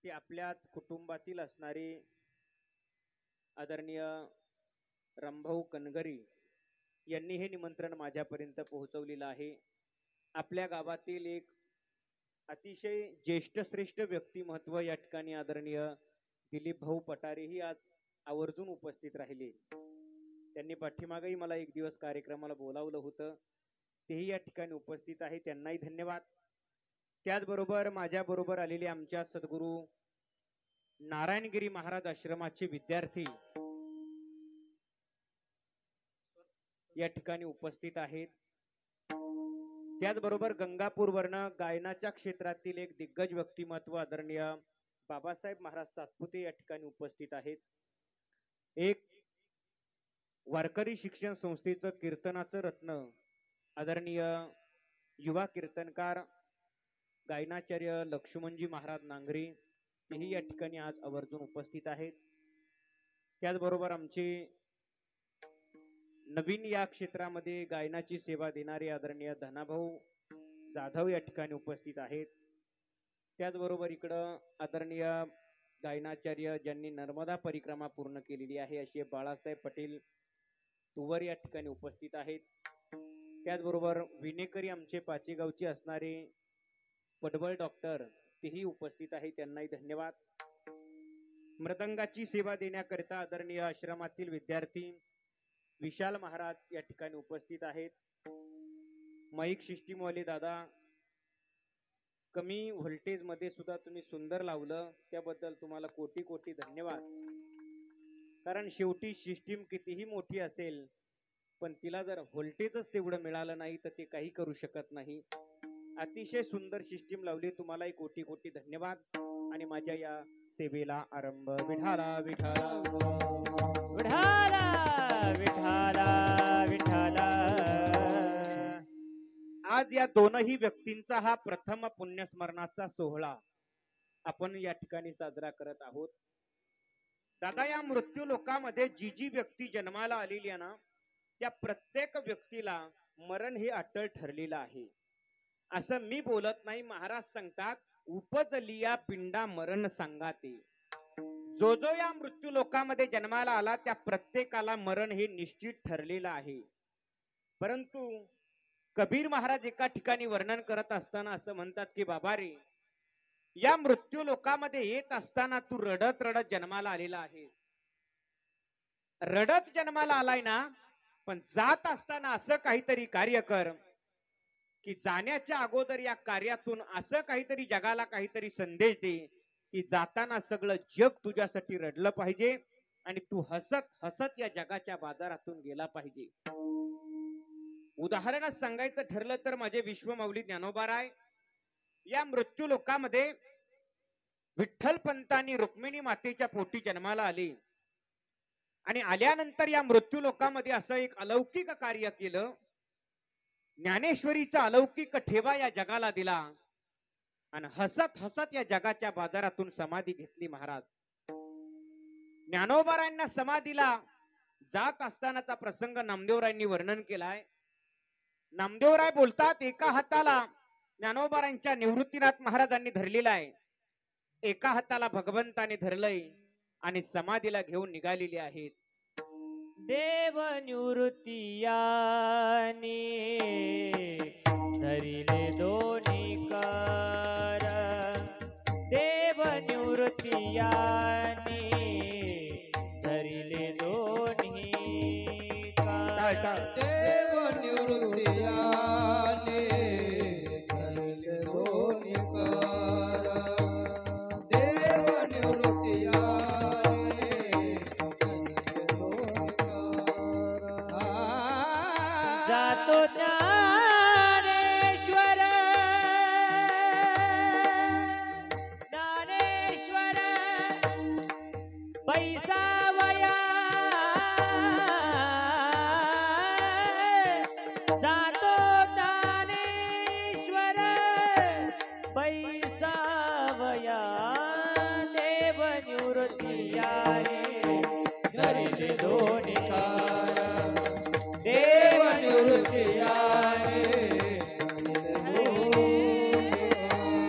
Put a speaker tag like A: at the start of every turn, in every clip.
A: की आपल्याच कुटुंबातील असणारे आदरणीय रामभाऊ कनगरी यांनी हे निमंत्रण माझ्यापर्यंत पोहोचवलेलं आहे. आपल्या गावातील एक अतिशय ज्येष्ठ श्रेष्ठ व्यक्तिमत्व या ठिकाणी आदरणीय दिलीप भाऊ पटारे ही आज आवर्जून उपस्थित राहिले. त्यांनी पाठीमागेही मला एक दिवस कार्यक्रमाला बोलावलं होतं, तेही या ठिकाणी उपस्थित आहे. त्यांनाही धन्यवाद. त्याचबरोबर माझ्या बरोबर आलेले आमच्या सद्गुरू नारायणगिरी महाराज आश्रमाचे विद्यार्थी या ठिकाणी उपस्थित आहेत. त्याचबरोबर गंगापूर वर्ण गायनाच्या क्षेत्रातील एक दिग्गज व्यक्तिमत्व आदरणीय बाबासाहेब महाराज सातपुते या ठिकाणी उपस्थित आहेत. एक वारकरी शिक्षण संस्थेचं कीर्तनाचं रत्न आदरणीय युवा कीर्तनकार गायनाचार्य लक्ष्मणजी महाराज नांगरे तेही या ठिकाणी आज आवर्जून उपस्थित आहेत. त्याचबरोबर आमचे नवीन या क्षेत्रामध्ये गायनाची सेवा देणारे आदरणीय धनाभाऊ जाधव या ठिकाणी उपस्थित आहेत. त्याचबरोबर इकडं आदरणीय गायनाचार्य ज्यांनी नर्मदा परिक्रमा पूर्ण केलेली आहे असे बाळासाहेब पटेल तुवर या ठिकाणी उपस्थित आहेत. त्याचबरोबर विनेकरी आमचे पाचेगावचे असणारे पडवळ डॉक्टर तेही उपस्थित आहे, त्यांनाही धन्यवाद. मृदंगाची सेवा देण्याकरिता आदरणीय आश्रमातील विद्यार्थी विशाल महाराज या ठिकाणी उपस्थित आहेत. माईक सिस्टीम वाले दादा, कमी व्होल्टेज मध्ये सुद्धा तुम्ही सुंदर लावलं, त्याबद्दल तुम्हाला कोटी कोटी धन्यवाद. कारण शेवटी सिस्टीम कितीही मोठी असेल पण तिला जर व्होल्टेजच तेवढं मिळालं नाही तर ते काही करू शकत नाही. अतिशय सुंदर सिस्टीम लावली, तुम्हालाही कोटी कोटी धन्यवाद. आणि माझ्या या सेवेला आरंभ. विठाला विठाला विठाला विठाला विठाला. आज या दोनही व्यक्तींचा हा प्रथम पुण्यस्मरणाचा सोहळा आपण या ठिकाणी साजरा करत आहोत. दादा, या मृत्यू लोकामध्ये जी जी व्यक्ती जन्माला आलेली आहे ना, त्या प्रत्येक व्यक्तीला मरण हे अटळ ठरलेलं आहे. असं मी बोलत नाही, महाराज सांगतात उपजलिया पिंडा मरण सांगाते. जो जो या मृत्यू लोकामध्ये जन्माला आला त्या प्रत्येकाला मरण हे निश्चित ठरलेलं आहे. परंतु कबीर महाराज एका ठिकाणी वर्णन करत असताना असं म्हणतात की बाबा रे, या मृत्यू लोकामध्ये येत असताना तू रडत रडत जन्माला आलेला आहे. रडत जन्माला आलाय ना, पण जात असताना असं काहीतरी कार्य कर की जाण्याच्या अगोदर या कार्यातून असं काहीतरी जगाला काहीतरी संदेश दे की जाताना सगळं जग तुझ्यासाठी रडलं पाहिजे आणि तू हसत हसत या जगाच्या बाजारातून गेला पाहिजे. उदाहरणच सांगायचं ठरलं तर माझे विश्वमाऊली ज्ञानोबाराय या मृत्यू लोकामध्ये विठ्ठल पंतांनी रुक्मिणी मातेच्या पोटी जन्माला आले आणि आल्यानंतर या मृत्यू लोकामध्ये असं एक अलौकिक कार्य केलं. ज्ञानेश्वरीचा अलौकिक ठेवा या जगाला दिला आणि हसत हसत या जगाच्या बाजारातून समाधी घेतली. महाराज ज्ञानोबारायांना समाधीला जात असतानाचा प्रसंग नामदेवरायांनी वर्णन केलाय. नामदेवराय बोलतात, एका हाताला ज्ञानोबारायांच्या निवृत्तीनाथ महाराजांनी धरलेला आहे, एका हाताला भगवंताने धरलंय आणि समाधीला घेऊन निघालेली आहेत. देव निवृत्ती याने धरिले दोन्ही कर, देव निवृत्ती याने धरिले दोन्ही कर, देव निवृत्ती याने धरिले दोन्ही कर, देव निवृत्ती जातो ज्ञानेश्वर ज्ञानेश्वर बैसावया, जातो ज्ञानेश्वर बैसावया, देव निवृत्ती याने धरिले दोन्ही कार, देव निवृत्ती याने धरिले दोन्ही कार.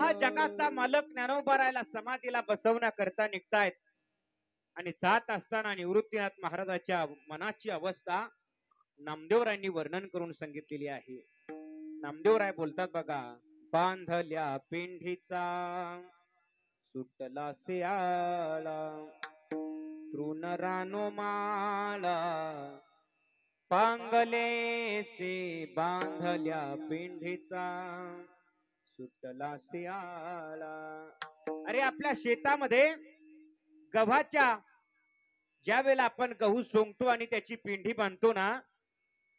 A: हा जगाचा मालक ज्ञानोबारायला समाधीला बसवण्याकरता निघतायत आणि जात असताना निवृत्तीनाथ महाराजाच्या मनाची अवस्था नामदेवरायांनी वर्णन करून सांगितलेली आहे. नामदेवराय बोलतात बघा, बांधल्या पेंढीचा सुटला सियाळा तृण रानो माळा पांगले से बांधल्या पेंढीचा सुटला सियाळा. अरे आपल्या शेतामध्ये गव्हाच्या ज्या वेळेला आपण गहू सोंगतो आणि त्याची पिंडी बांधतो ना,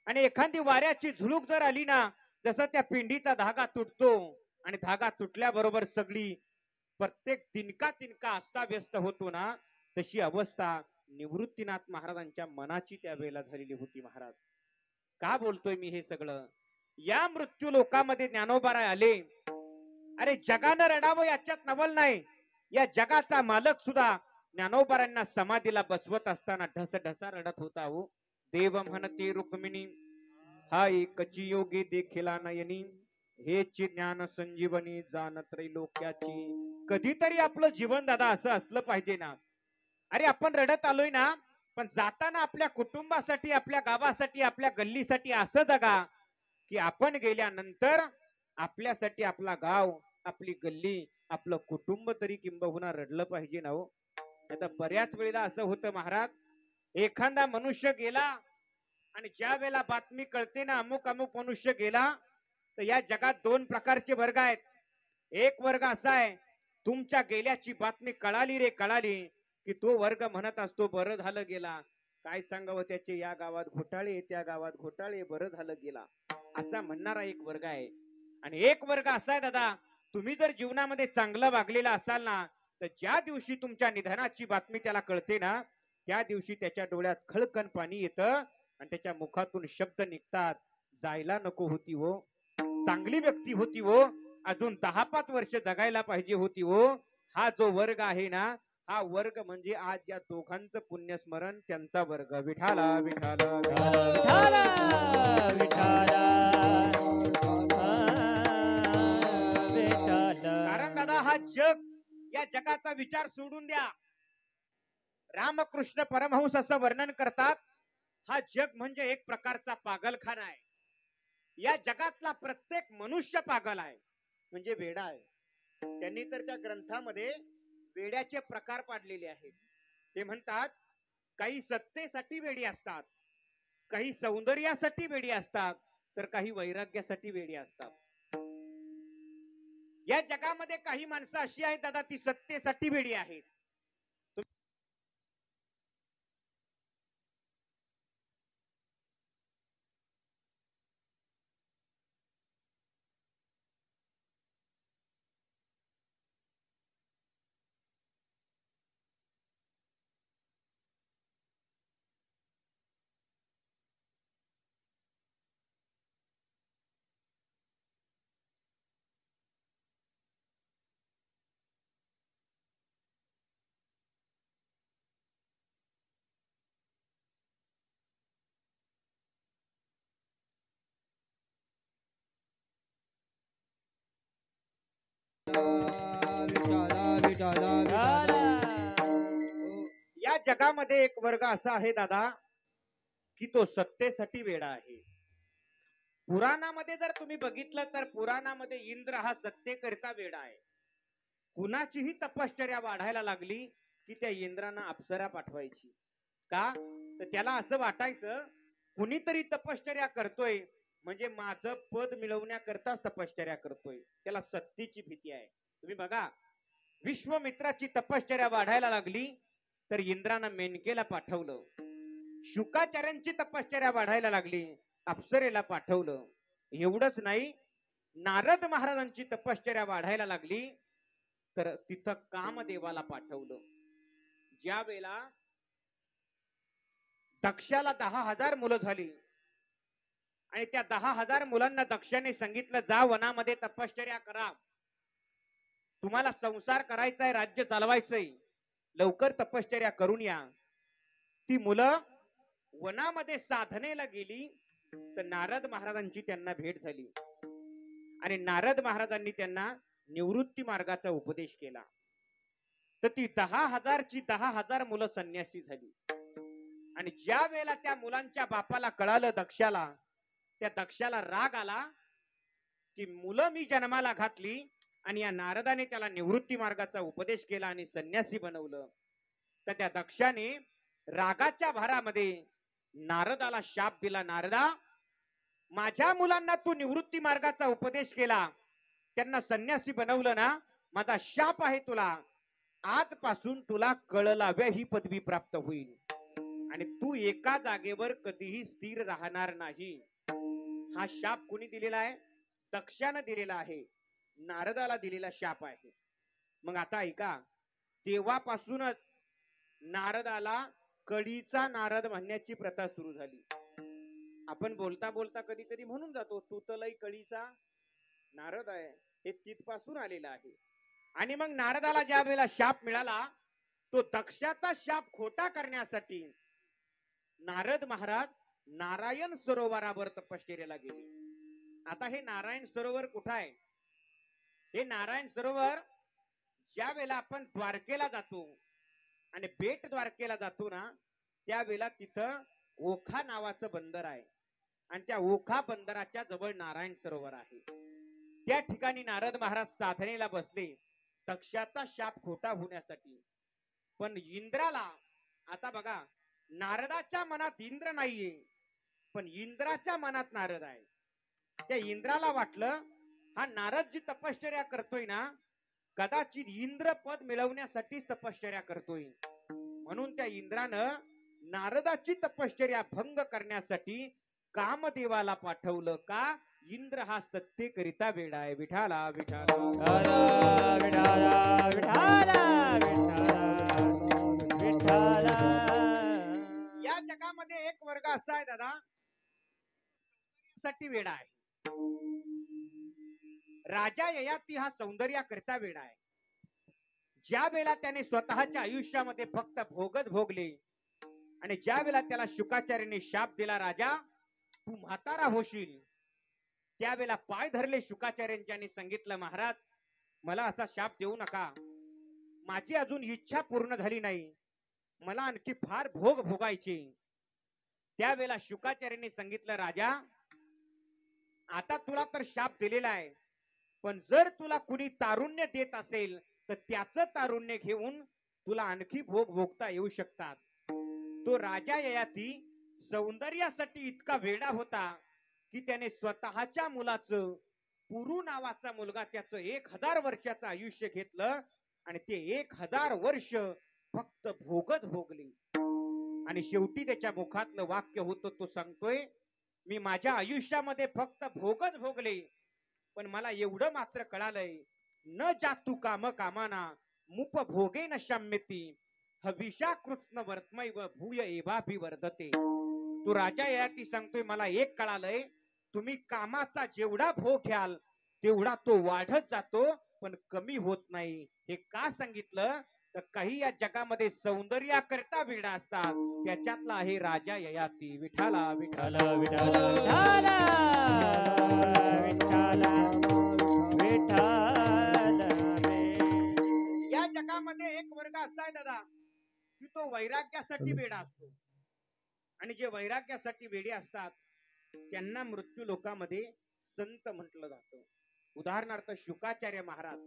A: आणि एखादी वाऱ्याची झुळूक जर आली ना, जसं त्या पिंडीचा धागा तुटतो आणि धागा तुटल्याबरोबर सगळी प्रत्येक तिनका तिनका अस्ताव्यस्त होतो ना, तशी अवस्था निवृत्तीनाथ महाराजांच्या मनाची त्यावेळेला झालेली होती. महाराज का बोलतोय मी हे सगळं? या मृत्यू लोकामध्ये ज्ञानोबाराय आले. अरे जगानं रडावं याच्यात नवल नाही. या जगाचा मालक सुद्धा ज्ञानोबारांना समाधीला बसवत असताना ढसढसा रडत होता. हो देव म्हणते रुक्मिणी, हा एकची योगी देखिला नयनी, हेच ज्ञान संजीवनी जाण त्रैलोक्याची. कधीतरी आपलं जीवन दादा असं असलं पाहिजे ना. अरे आपण रडत आलोय ना, पण जाताना आपल्या कुटुंबासाठी, आपल्या गावासाठी, आपल्या गल्लीसाठी असं जगा की आपण गेल्यानंतर आपल्यासाठी आपला गाव, आपली गल्ली, आपलं कुटुंब तरी किंबहुना रडलं पाहिजे ना. हो आता बऱ्याच वेळेला असं होतं महाराज, एखादा मनुष्य गेला आणि ज्या वेळेला बातमी कळते ना अमुक अमुक मनुष्य गेला, तर या जगात दोन प्रकारचे वर्ग आहेत. एक वर्ग असा आहे, तुमच्या गेल्याची बातमी कळाली रे कळाली की तो वर्ग म्हणत असतो बरं झालं गेला, काय सांगावं त्याचे, या गावात घोटाळे, त्या गावात घोटाळे, बरं झालं गेला, असा म्हणणारा एक वर्ग आहे. आणि एक वर्ग असा आहे दादा, तुम्ही जर जीवनामध्ये चांगलं वागलेला असाल ना, तर ज्या दिवशी तुमच्या निधनाची बातमी त्याला कळते ना, त्या दिवशी त्याच्या डोळ्यात खळकन पाणी येतं आणि त्याच्या मुखातून शब्द निघतात, जायला नको होती हो, चांगली व्यक्ती होती हो, अजून 10-5 वर्ष जगायला पाहिजे होती हो. हा जो वर्ग आहे ना, हा वर्ग म्हणजे आज या दोघांचं पुण्यस्मरण त्यांचा वर्ग. विठाला विठाला
B: विठाला विठाला विठाला.
A: कारण दादा हा जग, या जगाचा विचार सोडून द्या. रामकृष्ण परमहंस असं वर्णन करतात, हा जग म्हणजे एक प्रकारचा पागलखाना आहे. या जगातला प्रत्येक मनुष्य पागल आहे, म्हणजे वेडा आहे. त्यांनी तर त्या ग्रंथामध्ये वेड्याचे प्रकार पाडलेले आहेत. ते म्हणतात, काही सत्तेसाठी वेडी असतात, काही सौंदर्यासाठी वेडी असतात, तर काही वैराग्यासाठी वेडी असतात. या जगामध्ये काही माणसं अशी आहेत दादा, ती सत्तेसाठी वेडी आहेत. या जगामध्ये एक वर्ग असा आहे दादा, की तो सत्तेसाठी वेडा आहे. पुराणामध्ये जर तुम्ही बघितलं तर पुराणामध्ये इंद्र हा सत्तेकरिता वेडा आहे. कुणाचीही तपश्चर्या वाढायला लागली की त्या इंद्रांना अप्सरा पाठवायची. का तर त्याला असं वाटायचं, कुणीतरी तपश्चर्या करतोय म्हणजे माझं पद मिळवण्याकरताच तपश्चर्या करतोय, त्याला सत्तेची भीती आहे. तुम्ही बघा, विश्वामित्राची तपश्चर्या वाढायला लागली तर इंद्रानं मेनकेला पाठवलं. शुकाचार्यांची तपश्चर्या वाढायला लागली, अप्सरेला पाठवलं. एवढंच नाही, नारद महाराजांची तपश्चर्या वाढायला लागली तर तिथं कामदेवाला पाठवलं. ज्या वेळेला दक्षाला 10,000 मुलं झाली आणि त्या 10,000 मुलांना दक्षाने सांगितलं, जा वनामध्ये तपश्चर्या करा, तुम्हाला संसार करायचाय, राज्य चालवायचंय, लवकर तपश्चर्या करून या. ती मुलं वनामध्ये साधनेला गेली तर नारद महाराजांची त्यांना भेट झाली आणि नारद महाराजांनी त्यांना निवृत्ती मार्गाचा उपदेश केला तर ती 10,000ची 10,000 मुलं संन्यासी झाली. आणि ज्या वेळेला त्या मुलांच्या बापाला कळालं दक्षाला, त्या दक्षाला राग आला की मुलं मी जन्माला घातली आणि या नारदाने त्याला निवृत्ती मार्गाचा उपदेश केला आणि संन्यासी बनवलं. तर त्या दक्षाने रागाच्या भारामध्ये नारदाला शाप दिला. नारदा, माझ्या मुलांना तू निवृत्ती मार्गाचा उपदेश केला, त्यांना संन्यासी बनवलं ना, माझा शाप आहे तुला, आजपासून तुला कळलाव्य ही पदवी प्राप्त होईल आणि तू एका जागेवर कधीही स्थिर राहणार नाही. हा शाप कोणी दिलेला आहे? दक्षाने दिलेला आहे, नारदाला दिलेला शाप आहे. मग आता ऐका, तेव्हापासूनच नारदाला कळीचा नारद म्हणण्याची प्रथा सुरू झाली. आपण बोलता बोलता कधी कधी म्हणून जातो, तू तर लई कळीचा नारद आहे, हे तिथपासून आलेलं आहे. आणि मग नारदाला ज्या वेळेला शाप मिळाला, तो दक्षाचा शाप खोटा करण्यासाठी नारद महाराज नारायण सरोवरावर तपश्चर्याला गेले. आता हे नारायण सरोवर कुठं आहे? हे नारायण सरोवर ज्या वेळेला आपण द्वारकेला जातो आणि बेट द्वारकेला जातो ना, त्यावेळेला तिथं ओखा नावाचं बंदर आहे आणि त्या ओखा बंदराच्या जवळ नारायण सरोवर आहे. त्या ठिकाणी नारद महाराज साधनेला बसले दक्षाचा शाप खोटा होण्यासाठी. पण इंद्राला, आता बघा, नारदाच्या मनात इंद्र नाहीये, पण इंद्राच्या मनात नारद आहे. त्या इंद्राला वाटलं हा नारद जी तपश्चर्या करतोय ना, कदाचित इंद्र पद मिळवण्यासाठी तपश्चर्या करतोय. म्हणून त्या इंद्रानं नारदाची तपश्चर्या भंग करण्यासाठी कामदेवाला पाठवलं. का? इंद्र हा सत्तेकरिता वेडा आहे. विठाला विठाला
B: विठाला विठाला विठाला.
A: या जगामध्ये एक वर्ग असा आहे दादा, साठी वेडा आहे. राजा ययाती हा सौंदर्याकरिता वेडा आहे. ज्या वेळेला त्याने स्वतःच्या आयुष्यामध्ये फक्त भोगच भोगले आणि ज्या वेळेला त्याला शुकाचार्याने शाप दिला, राजा तू म्हातारा होशील, त्यावेळेला पाय धरले शुकाचार्यांनी, सांगितलं महाराज मला असा शाप देऊ नका, माझी अजून इच्छा पूर्ण झाली नाही, मला आणखी फार भोग भोगायचे. त्यावेळेला शुकाचार्यांनी सांगितलं, राजा आता तुला तर शाप दिलेला आहे, पण जर तुला कुणी तारुण्य देत असेल तर त्याचं तारुण्य घेऊन तुला आणखी भोग भोगता येऊ शकतात. तो राजा ययाती सौंदर्यासाठी इतका वेडा होता की त्याने स्वतःच्या मुलाचं, पुरू नावाचा मुलगा, त्याचं 1000 वर्षाचं आयुष्य घेतलं आणि ते 1000 वर्ष फक्त भोगच भोगली. आणि शेवटी त्याच्या मुखातलं वाक्य होतं, तो सांगतोय, मी माझ्या आयुष्यामध्ये फक्त भोगच भोगले, पण मला एवढं मात्र कळालंय, न जातु काम कामाना मुप भोगे न शाम्यती हविषा कृष्ण वर्तमैव भूय एवाभिवर्धते. तो राजा ययाती सांगतोय, मला एक कळालंय, तुम्ही कामाचा जेवढा भोग घ्याल तेवढा तो वाढत जातो पण कमी होत नाही. हे का सांगितलं तर काही या जगामध्ये सौंदर्याकरता वेडा असतात, त्याच्यातला आहे राजा ययाती. विठाला विठाला
B: विठाला विठाला विठाला विठाला.
A: या जगामध्ये एक वर्ग असा आहे दादा की तो वैराग्यासाठी वेडा असतो आणि जे वैराग्यासाठी वेडे असतात त्यांना मृत्यू लोकांमध्ये संत म्हटलं जातं. उदाहरणार्थ शुकाचार्य महाराज,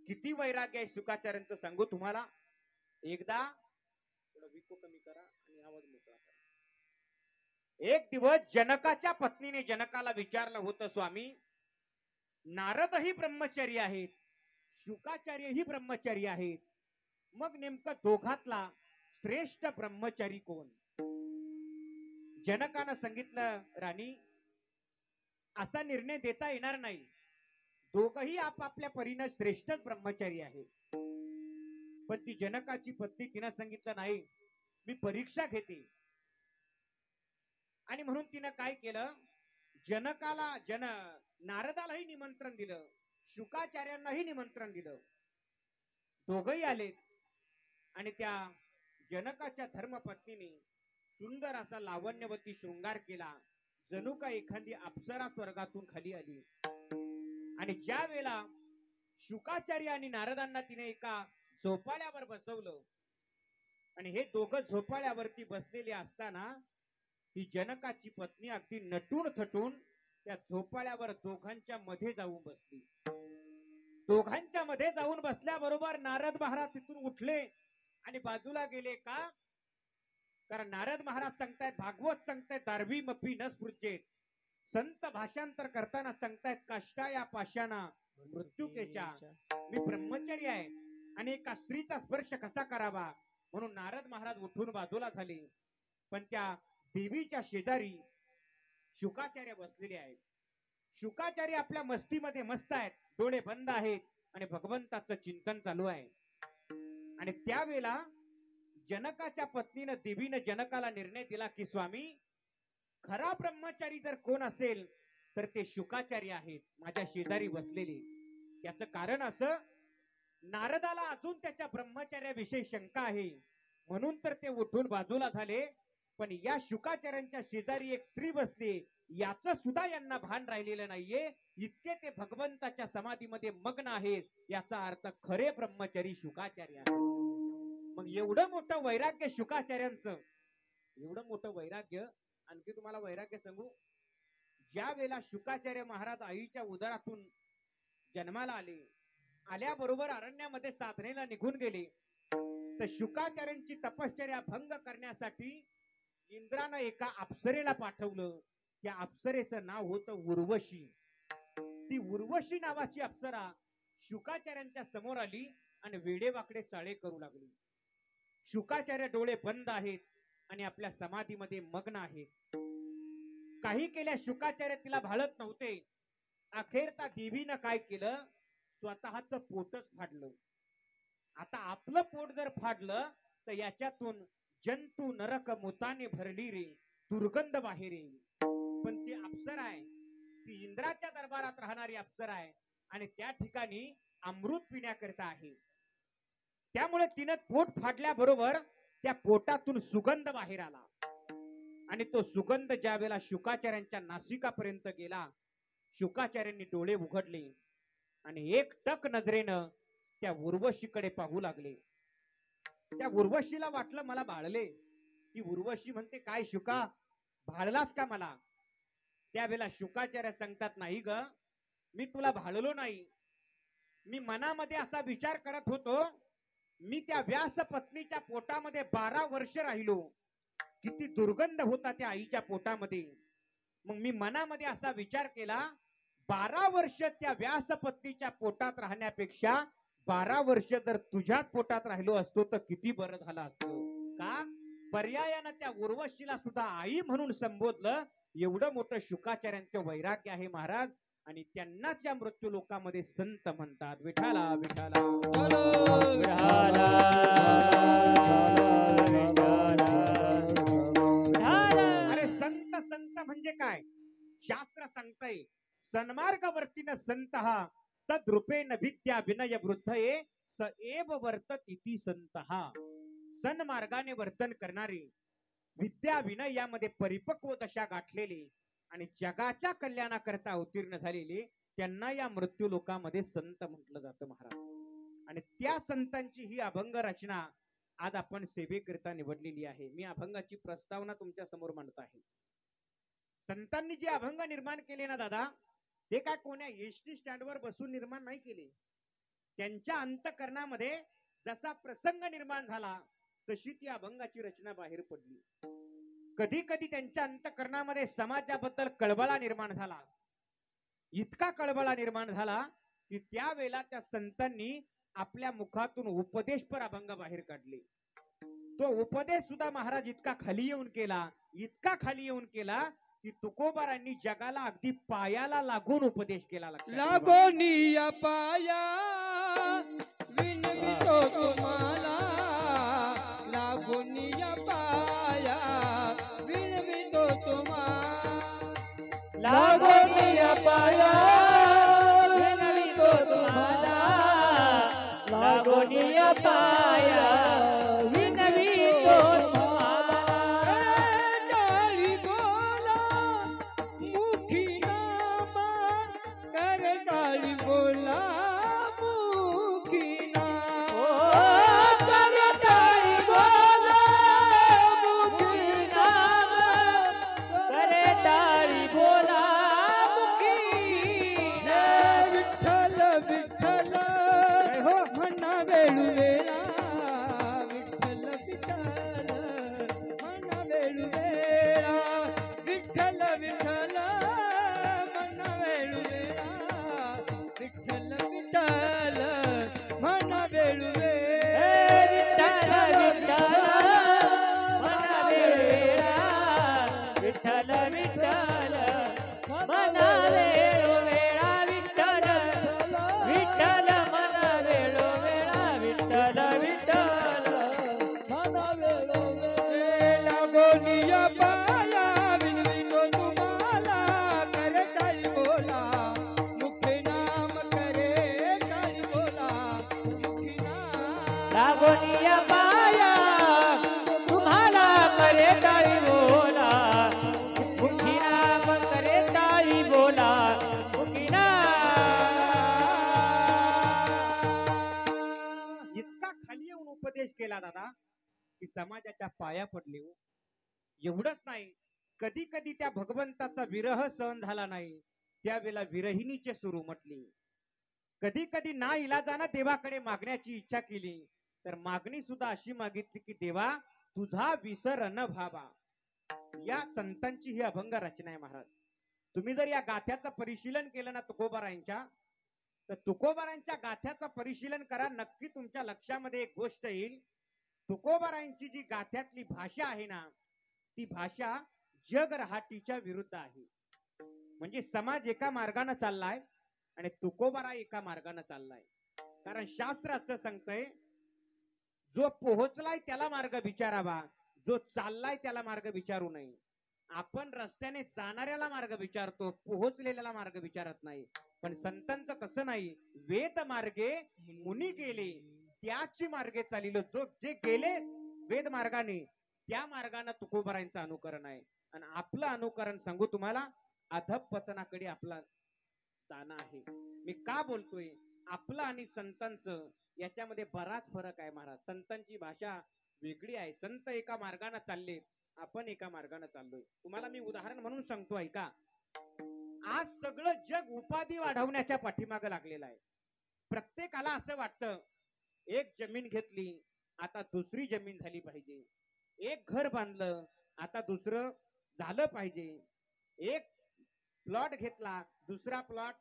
A: किती वैराग्य आहे शुकाचार्यांचं सांगू तुम्हाला. एकदा विको कमी करा आणि आवाज मोकळा करा. एक दिवस जनकाच्या पत्नीने जनकाला विचारलं होतं, स्वामी नारदही ब्रह्मचारी आहेत, शुकाचार्यही ब्रह्मचारी आहेत, मग नेमकं दोघातला श्रेष्ठ ब्रह्मचारी कोण? जनकानं सांगितलं, राणी असा निर्णय देता येणार नाही, दोघही आपापल्या परीने श्रेष्ठच ब्रह्मचारी आहे. पण ती जनकाची पत्नी तिनं सांगितलं, नाही मी परीक्षा घेते. आणि म्हणून तिनं काय केलं, नारदालाही निमंत्रण दिलं, शुकाचार्यांनाही निमंत्रण दिलं. दोघही आले आणि त्या जनकाच्या धर्मपत्नीने सुंदर असा लावण्यवती शृंगार केला, जणू का एखादी अप्सरा स्वर्गातून खाली आली. आणि ज्या वेळेला शुकाचार्य आणि नारदांना तिने एका झोपाळ्यावर बसवलं आणि हे दोघं झोपाळ्यावरती बसलेले असताना ती जनकाची पत्नी अगदी नटून थटून त्या झोपाळ्यावर दोघांच्या मध्ये जाऊन बसली. दोघांच्या मध्ये जाऊन बसल्याबरोबर नारद महाराज तिथून उठले आणि बाजूला गेले. का? कारण नारद महाराज सांगतायत, भागवत सांगतायत, दारवी मपी न स्पृचेत. संत भाषांतर करताना सांगतायत, काष्टा या पाशाना मृत्युकेच्या. मी ब्रह्मचारी आहे आणि एका स्त्रीचा स्पर्श कसा करावा म्हणून नारद महाराज उठून बाजूला झाले. पण त्या देवीच्या शेजारी शुकाचार्य बसलेले आहेत. शुकाचार्य आपल्या मस्तीमध्ये मस्त आहेत, डोळे बंद आहेत आणि भगवंताचं चिंतन चालू आहे. आणि त्यावेळेला जनकाच्या पत्नीनं देवीनं जनकाला निर्णय दिला की स्वामी, खरा ब्रह्मचारी जर कोण असेल तर ते शुकाचार्य आहेत, माझ्या शेजारी बसलेले. याचं कारण असं, नारदाला अजून त्याच्या ब्रह्मचार्याविषयी शंका आहे म्हणून तर ते उठून बाजूला झाले. पण या शुकाचार्यांच्या शेजारी एक स्त्री बसली, याचं सुद्धा यांना भान राहिलेलं नाहीये. इतके ते भगवंताच्या समाधीमध्ये मग्न आहेत. याचा अर्थ खरे ब्रह्मचारी शुकाचार्य आहेत. मग एवढं मोठं वैराग्य शुकाचार्यांचं, एवढं मोठं वैराग्य. आणखी तुम्हाला वैराग्य सांगू, ज्या वेळेला शुकाचार्य महाराज आईच्या उदरातून जन्माला आले, आल्याबरोबर अरण्यामध्ये साधनेला निघून गेले, तर शुकाचार्यांची तपश्चर्या भंग करण्यासाठी इंद्रानं एका अप्सरेला पाठवलं. त्या अप्सरेचं नाव होतं उर्वशी. ती उर्वशी नावाची अप्सरा शुकाचार्यांच्या समोर आली आणि वेडेवाकडे चाळे करू लागली. शुकाचार्य डोळे बंद आहेत आणि आपल्या समाधीमध्ये मग्न आहेत. काही केल्या शुकाचार्य तिला भाळत नव्हते. अखेरता देवीनं काय केलं, स्वतःच पोटच फाडलं. आता आपलं पोट जर फाडलं तर याच्यातून जंतू नरक मुताने भरली रे, दुर्गंध बाहेर येईल. पण ती अप्सरा आहे, ती इंद्राच्या दरबारात राहणारी अप्सरा आहे आणि त्या ठिकाणी अमृत पिण्याकरिता आहे. त्यामुळे तिनं पोट फाडल्याबरोबर त्या पोटातून सुगंध बाहेर आला आणि तो सुगंध ज्या वेळेला शुकाचार्यांच्या नासिकापर्यंत गेला, शुकाचार्यांनी डोळे उघडले आणि एक टक नजरेनं त्या उर्वशीकडे पाहू लागले. त्या उर्वशीला वाटलं मला भाळले. ती उर्वशी म्हणते, काय शुका, भाळलास का मला? त्यावेळेला शुकाचार्य सांगतात, नाही ग, मी तुला भाळलो नाही. मी मनामध्ये असा विचार करत होतो, मी त्या व्यास पत्नीच्या पोटामध्ये 12 वर्ष राहिलो. किती दुर्गंध होता त्या आईच्या पोटामध्ये. मग मी मनामध्ये असा विचार केला, 12 वर्ष त्या व्यास पत्नीच्या पोटात राहण्यापेक्षा 12 वर्ष जर तुझ्याच पोटात राहिलो असतो तर किती बरं झालं असतं. का? पर्यायानं त्या उर्वशीला सुद्धा आई म्हणून संबोधलं. एवढं मोठं शुकाचार्यांचं वैराग्य आहे महाराज. आणि त्यांनाच या मृत्यू लोकामध्ये संत म्हणतात. विठाला विठाला अरे संत संत म्हणजे काय? शास्त्र सांगतंय, सन्मार्गवर्तीन संत हा तद्रूपेण विद्या विनय वृद्धये स एव वर्ततीति संतहा. सन्मार्गाने वर्तन करणारे, विद्या विनय यामध्ये परिपक्व दशा गाठलेले आणि जगाच्या कल्याणाकरता अवतीर्ण झालेले, त्यांना या मृत्यू लोकामध्ये संत म्हटलं जातं महाराज. आणि त्या संतांची ही अभंग रचना आज आपण सेवेकरिता निवडलेली आहे. मी अभंगाची प्रस्तावना तुमच्या समोर मांडत आहे. संतांनी जे अभंग निर्माण केले ना दादा, ते काय कोण्या एसटी स्टँडवर बसून निर्माण नाही केले. त्यांच्या अंतकरणामध्ये जसा प्रसंग निर्माण झाला तशी ती अभंगाची रचना बाहेर पडली. कधी कधी त्यांच्या अंतकरणामध्ये समाजाबद्दल कळवळा निर्माण झाला. इतका कळवळा निर्माण झाला की त्यावेळेला त्या संतांनी आपल्या मुखातून उपदेशपर अभंग बाहेर काढले. तो उपदेश सुद्धा महाराज इतका खाली येऊन केला, इतका खाली येऊन केला की तुकोबारांनी जगाला अगदी पायाला लागून उपदेश केला.
B: लागोनिया पाया विनवितो तुम्हाला, लागोनिया पाया विनवितो तुम्हाला, लागोनिया पाया विनवितो तुम्हाला, लागोनिया पाया विनवितो तुम्हाला. बोला लागोनिया पाया तुम्हाला करे टाळी बोला मुठीना मग करे टाळी बोला मुठीना
A: इतका खाली येऊन उपदेश केला दादा की समाजाच्या पाया पडले हो. एवढंच नाही, कधी कधी त्या भगवंताचा विरह सहन झाला नाही त्यावेळेला विरहिणीचे सूर उमटली. कधी कधी ना इलाजानं देवाकडे मागण्याची इच्छा केली तर मागणी सुद्धा अशी मागितली की देवा तुझा विसर न भावा. या संतांची ही अभंग रचना आहे महाराज. तुम्ही जर या गाथ्याचं परिशीलन केलं ना तुकोबारायांच्या, तर तुकोबारायांच्या गाथ्याचं परिशीलन करा, नक्की तुमच्या लक्षामध्ये एक गोष्ट येईल. तुकोबारायांची जी गाथ्यातली भाषा आहे ना ती भाषा जग रहाटीच्या विरुद्ध आहे. म्हणजे समाज एका मार्गाने चाललाय आणि तुकोबारा एका मार्गाने चाललाय. कारण शास्त्र असं सांगतंय, जो पोहोचलाय त्याला मार्ग विचारावा, जो चाललाय त्याला मार्ग विचारू नये. आपण रस्त्याने जाणाऱ्याला मार्ग विचारतो, पोहोचलेल्याला मार्ग विचारत नाही. पण संतांचं तसं नाही. वेद मार्गे मुनी गेले त्याची मार्गे चालिलो. जो जे गेले वेद मार्गाने त्या मार्गाने तुकोबारांचं अनुकरण आहे. आणि आपलं अनुकरण सांगू तुम्हाला, अधपतनाकडे आपला जाणं आहे. मी का बोलतोय, आपलं आणि संतांचं याच्यामध्ये बराच फरक आहे महाराज. संतांची भाषा वेगळी आहे. संत एका मार्गाने चालले, आपण एका मार्गाने चाललोय. तुम्हाला मी उदाहरण म्हणून सांगतो ऐका. आज सगळं जग उपाधी वाढवण्याच्या पाठीमागे लागलेलं आहे. प्रत्येकाला असं वाटतं एक जमीन घेतली आता दुसरी जमीन झाली पाहिजे, एक घर बांधलं आता दुसरं झालं पाहिजे, एक प्लॉट घेतला दुसरा प्लॉट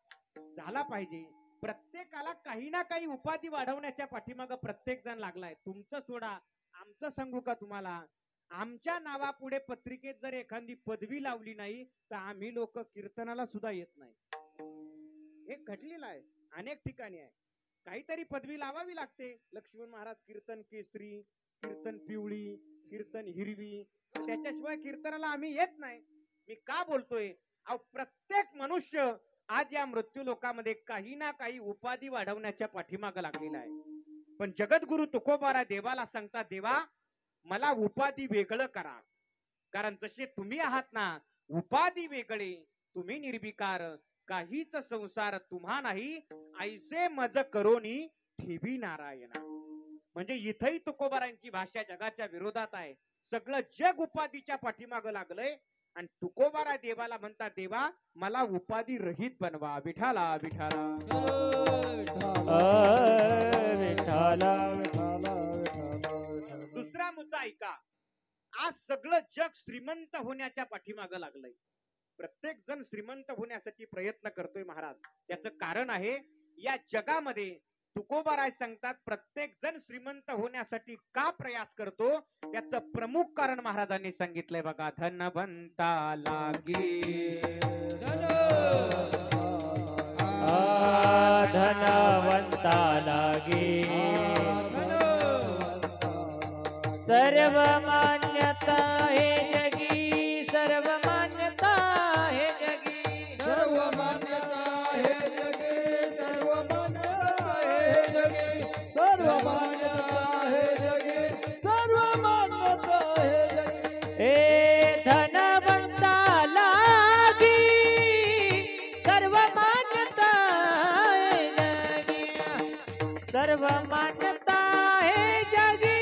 A: झाला पाहिजे. प्रत्येकाला काही ना काही उपाधी वाढवण्याच्या पाठीमागे प्रत्येक जण लागलाय. तुमचं सोडा, आमचं सांगू का तुम्हाला, आमच्या नावापुढे पत्रिकेत जर एखादी पदवी लावली नाही तर आम्ही लोक कीर्तनाला सुद्धा येत नाही. हे घडलेलं आहे, अनेक ठिकाणी आहे. काहीतरी पदवी लावावी लागते. लक्ष्मण महाराज कीर्तन केसरी, कीर्तन पिवळी, कीर्तन हिरवी, त्याच्याशिवाय कीर्तनाला आम्ही येत नाही. मी का बोलतोय, प्रत्येक मनुष्य आज या मृत्यू लोकामध्ये काही ना काही उपाधी वाढवण्याच्या पाठीमागे लागलेला आहे. पण जगद्गुरु तुकोबारा देवाला सांगतात, देवा मला उपाधी वेगळं करा. कारण जसे तुम्ही आहात ना उपाधी वेगळे, तुम्ही निर्विकार, काहीच संसार तुम्हा नाही, ऐसे मज करोनी ठेवी नारायणा. म्हणजे इथेही तुकोबारांची भाषा जगाच्या विरोधात आहे. सगळं जग उपाधीच्या पाठीमागे लागलंय आणि तुकोबारा देवाला म्हणतात, देवा मला उपाधी रहित बनवा. विठाला विठाला दुसरा मुद्दा ऐका. आज सगळं जग श्रीमंत होण्याच्या पाठीमागे लागलंय. प्रत्येक जण श्रीमंत होण्यासाठी प्रयत्न करतोय महाराज. त्याचं कारण आहे, या जगामध्ये तुकोबाराय सांगतात प्रत्येक जण श्रीमंत होण्यासाठी का प्रयास करतो, त्याचं प्रमुख कारण महाराजांनी सांगितलंय बघा. धनवंता लागे
B: धनवंता लागे सर्व मान्यता हे जगी, सर्व मान्यता हे जगी, सर्व मान्यता हे जगी, सर्व मान्यता हे जगी, सर्व मान्यता हे जगी, सर्व मान्यता हे जगी. हे धनवंता लागी सर्व मान्यता हे जगी, सर्व मान्यता हे जगी,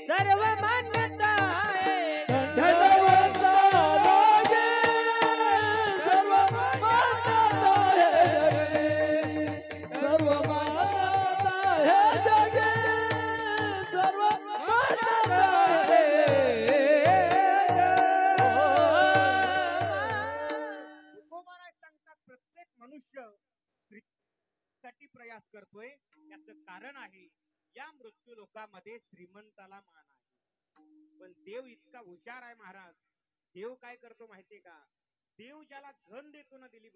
B: सर्व मान्यता आहे. धनवंता लागे सर्व मान्यता आहे, सर्व मान्यता आहे जगे, सर्व मान्यता आहे.
A: तुकोबाराय सांगतात प्रत्येक मनुष्य साठी प्रयास करतोय. याचं कारण आहे, या मृत्यू लोकांमध्ये श्रीमंताला मान आहे. पण देव इतका हुशार आहे महाराज. देव काय करतो माहितीये का, देव ज्याला धन देतो ना दिली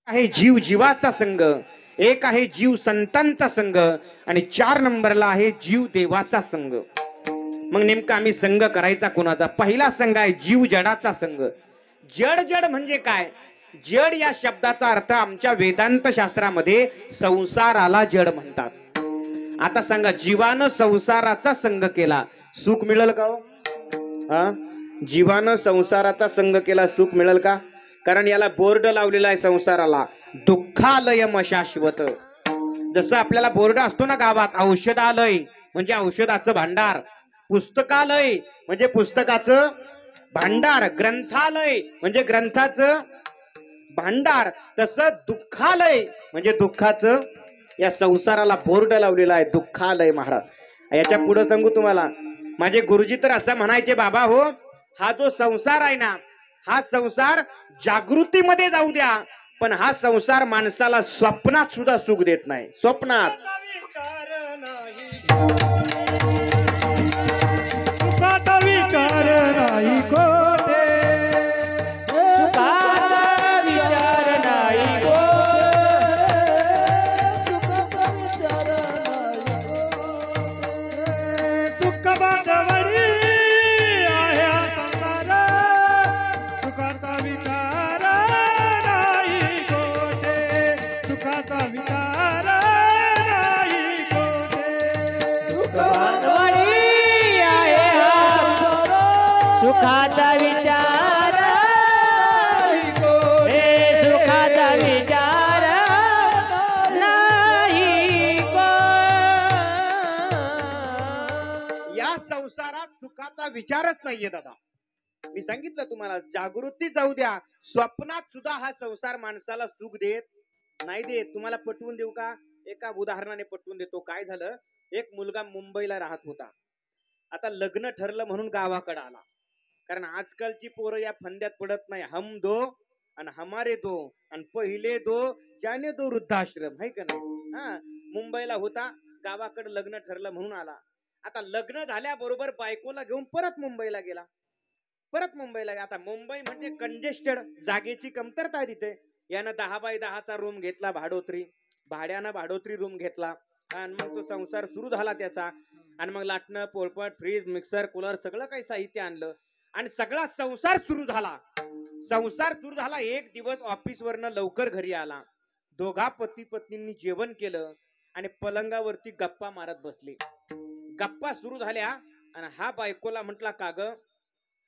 A: आहे जीव जीवाचा संघ, एक आहे जीव संतांचा संघ आणि 4 नंबरला आहे जीव देवाचा संघ. मग नेमका आम्ही संघ करायचा कोणाचा? पहिला संघ आहे जीव जडाचा संघ. जड जड म्हणजे काय? जड या शब्दाचा अर्थ आमच्या वेदांत शास्त्रामध्ये संसाराला जड म्हणतात. आता सांगा, जीवानं संसाराचा संघ केला, सुख मिळेल का हो? जीवानं संसाराचा संघ केला, सुख मिळेल का? कारण याला बोर्ड लावलेला आहे संसाराला, दुःखालयम शाश्वत. जसं आपल्याला बोर्ड असतो ना गावात, औषधालय म्हणजे औषधाचं भांडार, पुस्तकालय म्हणजे पुस्तकाचं भांडार, ग्रंथालय म्हणजे ग्रंथाचं भांडार, तसं दुःखालय म्हणजे दुःखाचं, या संसाराला बोर्ड लावलेला आहे दुःखालय. महाराज याच्या पुढे सांगू तुम्हाला, माझे गुरुजी तर असं म्हणायचे, बाबा हो, हा जो संसार आहे ना, हा संसार जागृतीमध्ये जाऊ द्या, पण हा संसार माणसाला स्वप्नात सुद्धा सुख देत नाही. स्वप्नात
B: सुखाचा विचार नाही कोठे, सुखाचा विचार नाही कोठे, सुखाचा विचार नाही कोठे. दुःख बांधवडी आहे हा संसार, सुखाचा विचार नाही कोठे, सुखाचा विचार नाही कोठे. दुःख बांधवडी आहे हा सुखाचा विचार नाही कोठे, सुखाचा विचार नाही कोठे.
A: या संसारात सुखाचा विचारच नाहीये दादा. मी सांगितलं तुम्हाला, जागृती जाऊ द्या, स्वप्नात सुद्धा हा संसार माणसाला सुख देत नाही देत. तुम्हाला पटवून देऊ का? एका उदाहरणाने पटवून देतो. काय झालं, एक मुलगा मुंबईला राहत होता. आता लग्न ठरलं म्हणून गावाकडे आला, कारण आजकालची पोरं या फंद्यात पडत नाही, हम दो आणि हमारे दो आणि पहिले दो जाने दो वृद्धाश्रम, है का नाही? हा, मुंबईला होता, गावाकडे लग्न ठरलं म्हणून आला. आता लग्न झाल्याबरोबर बायकोला घेऊन परत मुंबईला गेला. आता मुंबई म्हणजे कंजेस्टेड, जागेची कमतरता आहे तिथे. यानं 10 बाय 10चा रूम घेतला, भाड्यानं भाडोत्री रूम घेतला, आणि मग तो संसार सुरू झाला त्याचा. आणि मग लाटणं, पोळपट, फ्रीज, मिक्सर, कूलर सगळं काही साहित्य आणलं आणि सगळा संसार सुरू झाला. एक दिवस ऑफिस वरनं लवकर घरी आला. दोघा पती पत्नींनी जेवण केलं आणि पलंगावरती गप्पा मारत बसले. गप्पा सुरू झाल्या आणि हा बायकोला म्हटला, का ग,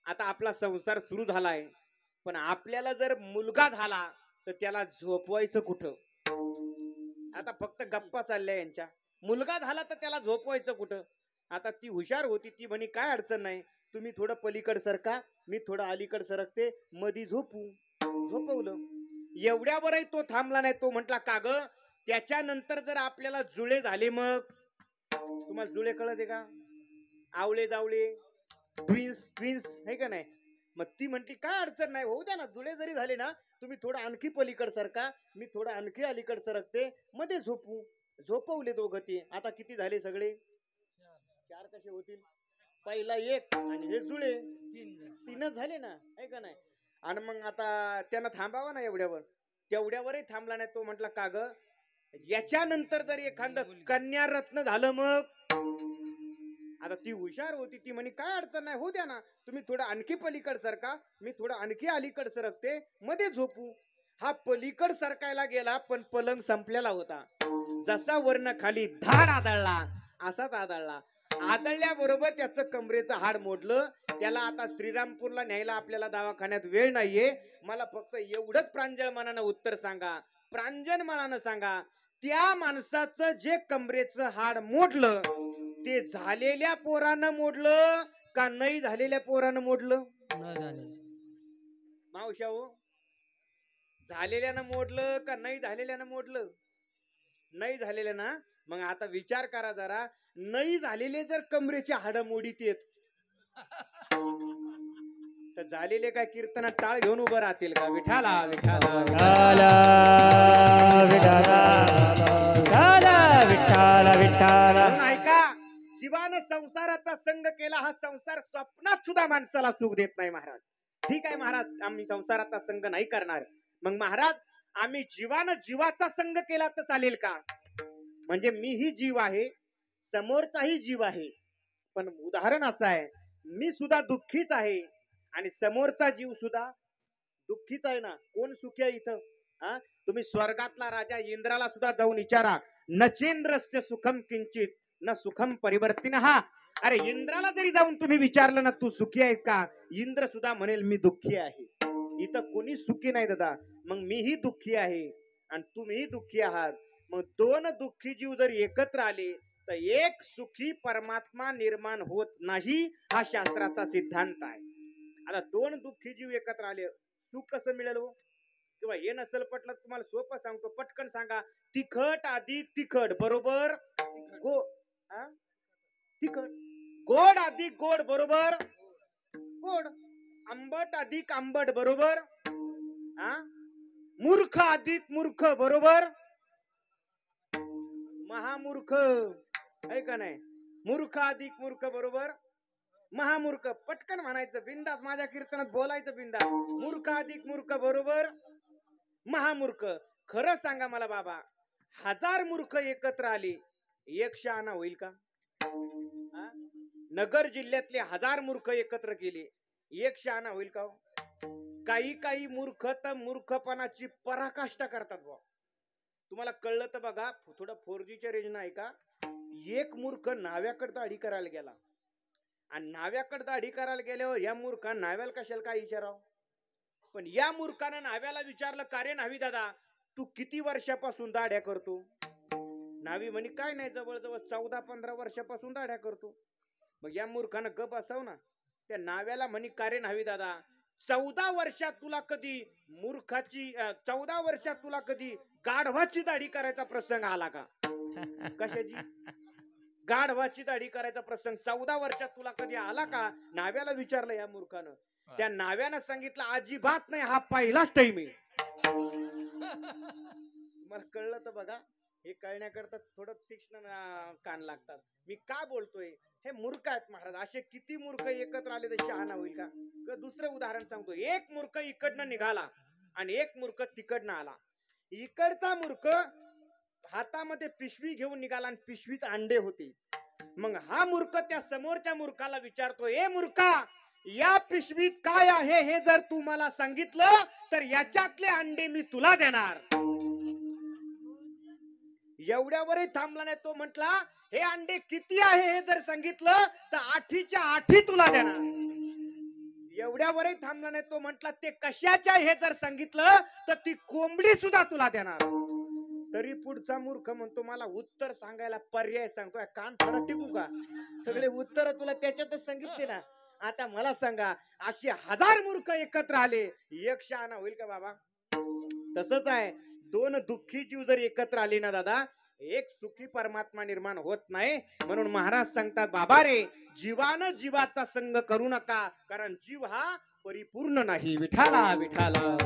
A: आता आपला संसार सुरू झालाय, पण आपल्याला जर मुलगा झाला तर त्याला झोपवायचं कुठं? आता फक्त गप्पा चालल्या यांच्या. मुलगा झाला तर त्याला झोपवायचं कुठं? आता ती हुशार होती, ती म्हणे काय अडचण नाही, तुम्ही थोडं पलीकड सरका, मी थोडं अलीकड सरकते, मधी झोपवलं. एवढ्यावरही तो थांबला नाही. तो म्हटला, का ग, त्याच्यानंतर जर आपल्याला जुळे झाले, मग तुम्हाला जुळे कळते का? आवळे जावळे, ट्विन्स है का नाही? मग ती म्हणती काय अडचण नाही, होऊ द्या ना, जुळे जरी झाले ना, तुम्ही थोडं आणखी पलीकड सरका, मी थोडं आणखी अलीकड सरकते, मध्ये झोपवले दोघं ते. आता किती झाले सगळे? 4 कसे होतील? पहिला 1 आणि हे जुळे 3च झाले ना, है का नाही? आणि मग आता त्यानं थांबावा ना एवढ्यावर, तेवढ्यावरही थांबला नाही. तो म्हटला, का ग, याच्यानंतर जर एखादं कन्या रत्न झालं मग? आता ती हुशार होती, ती म्हणे काय अडचण नाही, होऊ द्या ना, तुम्ही थोडं आणखी पलीकड सरका, मी थोडं आणखी अलीकड सरकते, मध्ये झोपू. हा पलीकड सरकायला गेला, पण पलंग संपलेला होता. जसा वर्ण खाली धाड आदळला, असाच आदळल्याबरोबर त्याचं कमरेचं हाड मोडलं. त्याला आता श्रीरामपूरला न्यायला आपल्याला दवाखान्यात वेळ नाहीये. मला फक्त एवढंच प्रांजळ मनानं उत्तर सांगा, प्रांजळ मनानं सांगा, त्या माणसाचं जे कमरेचं हाड मोडलं, ते झालेल्या पोरानं मोडलं का नाही झालेल्या पोरानं मोडलं? मावशा हो, झालेल्यानं मोडलं का नाही झालेल्यानं मोडलं? नाही झालेल्या ना. मग आता विचार करा जरा, नाही झालेले जर कमरेचे हाड मोडीत येत तर झालेले काय कीर्तनात टाळ घेऊन उभं राहतील का? विठाला विठाला विठाला. ऐका, शिवानं संसाराचा संग केला, हा संसार स्वप्नात सुद्धा माणसाला सुख देत नाही महाराज. ठीक आहे महाराज, आम्ही संसाराचा संग नाही करणार. मग महाराज आम्ही जीवानं जीवाचा संग केला तर चालेल का? म्हणजे मीही जीव आहे, समोरचाही जीव आहे, पण उदाहरण असं आहे, मी सुद्धा दुःखीच आहे आणि समोरचा जीव सुद्धा दुःखीच आहे ना. कोण सुखी आहे इथं? हा, तुम्ही स्वर्गातला राजा इंद्राला सुद्धा जाऊन विचारा, नचेंद्रस्य सुखम किंचित न सुखम परिवर्तिन. हा, अरे इंद्राला जरी जाऊन तुम्ही विचारलं ना, तू सुखी आहे का, इंद्र सुद्धा म्हणेल मी दुःखी आहे. इथं कोणी सुखी नाही दादा. मग मीही दुःखी आहे आणि तुम्हीही दुःखी आहात. मग दोन दुःखी जीव जर एकत्र आले तर एक सुखी परमात्मा निर्माण होत नाही, हा शास्त्राचा सिद्धांत आहे. आता दोन दुःखी जीव एकत्र आले, सुख कसं मिळेल हो? किंवा हे नसेल पटलं तुम्हाला सोपं सांगतो, पटकन सांगा. तिखट अधिक तिखट बरोबर गो हा? तिखट. गोड अधिक गोड बरोबर गोड. आंबट अधिक आंबट बरोबर हा? मूर्ख अधिक मूर्ख बरोबर महामूर्ख आहे का नाही? मूर्ख अधिक मूर्ख बरोबर महामूर्ख. पटकन म्हणायचं बिंदास, माझ्या कीर्तनात बोलायचं बिंदास. मूर्ख अधिक मूर्ख बरोबर महामूर्ख. खरं सांगा मला बाबा, 1000 मूर्ख एकत्र आले, एक शहाणा होईल का? हा? नगर जिल्ह्यातले 1000 मूर्ख एकत्र केले, एक शहाणा होईल का? काही काही मूर्ख तर मूर्खपणाची पराकाष्ठा करतात बुवा. तुम्हाला कळलं तर बघा, थोडं 4Gच्या रेंज आहे का? एक मूर्ख नाव्याकडे दाढी करायला गेला आणि नाव्याकडे दाढी करायला गेल्यावर या मूर्खा नाव्याला कशाला काय विचारावं? पण या मूर्खानं नाव्याला विचारलं, का रे न्हावी दादा, तू किती वर्षापासून दाढ्या करतो? नावी म्हणे काय नाही, जवळजवळ 14-15 वर्षापासून दाढ्या करतो. मग या मूर्खानं गप असाव ना. त्या नाव्याला म्हणे, का रे न्हावी दादा, 14 वर्षात तुला कधी 14 वर्षात तुला कधी गाढवाची दाढी करायचा प्रसंग आला का? कशाची? गाढवाची दाढी करायचा प्रसंग 14 वर्षात तुला कधी आला का? नाव्याला विचारलं या मूर्खानं. त्या नाव्यानं सांगितलं, अजिबात नाही, हा पहिलाच टाइम आहे. मला कळलं तर बघा, हे कळण्याकरता थोडं तीक्ष्ण कान लागतात. मी का बोलतोय? हे मूर्ख आहेत महाराज. असे किती मूर्ख एकत्र आले तर शहाणा होईल का? दुसरं उदाहरण सांगतो. एक मूर्ख इकडनं निघाला आणि एक मूर्ख तिकडनं आला. इकडचा मूर्ख हातामध्ये पिशवी घेऊन निघाला आणि पिशवीत अंडे होते. मग हा मूर्ख त्या समोरच्या मूर्खाला विचारतो, ए मूर्खा, या पिशवीत काय आहे हे जर तू मला सांगितलं तर याच्यातले अंडे मी तुला देणार. एवढ्यावरही थांबला नाही. तो म्हटला, हे अंडे किती आहे हे जर सांगितलं तर 8च्या 8 तुला देणार. एवढ्यावरही थांबला नाही. तो म्हटला, ते कशाच्या हे जर सांगितलं तर ती कोंबडी सुद्धा तुला देणार. तरी पुढचा मूर्ख म्हणतो, मला उत्तर सांगायला पर्याय सांगतोय, कान थोडा टिकू का? सगळे उत्तर तुला त्याच्यातच सांगितले ना. आता मला सांगा, असे 1000 मूर्ख एकत्र आले, एक शहाणा होईल का बाबा? तसंच आहे, दोन दुःखी जीव जर एकत्र आले ना दादा, एक सुखी परमात्मा निर्माण होत नाही. म्हणून महाराज सांगतात, बाबा रे, जीवानं जीवाचा संग करू नका, कारण जीव हा परिपूर्ण नाही. विठाला विठाला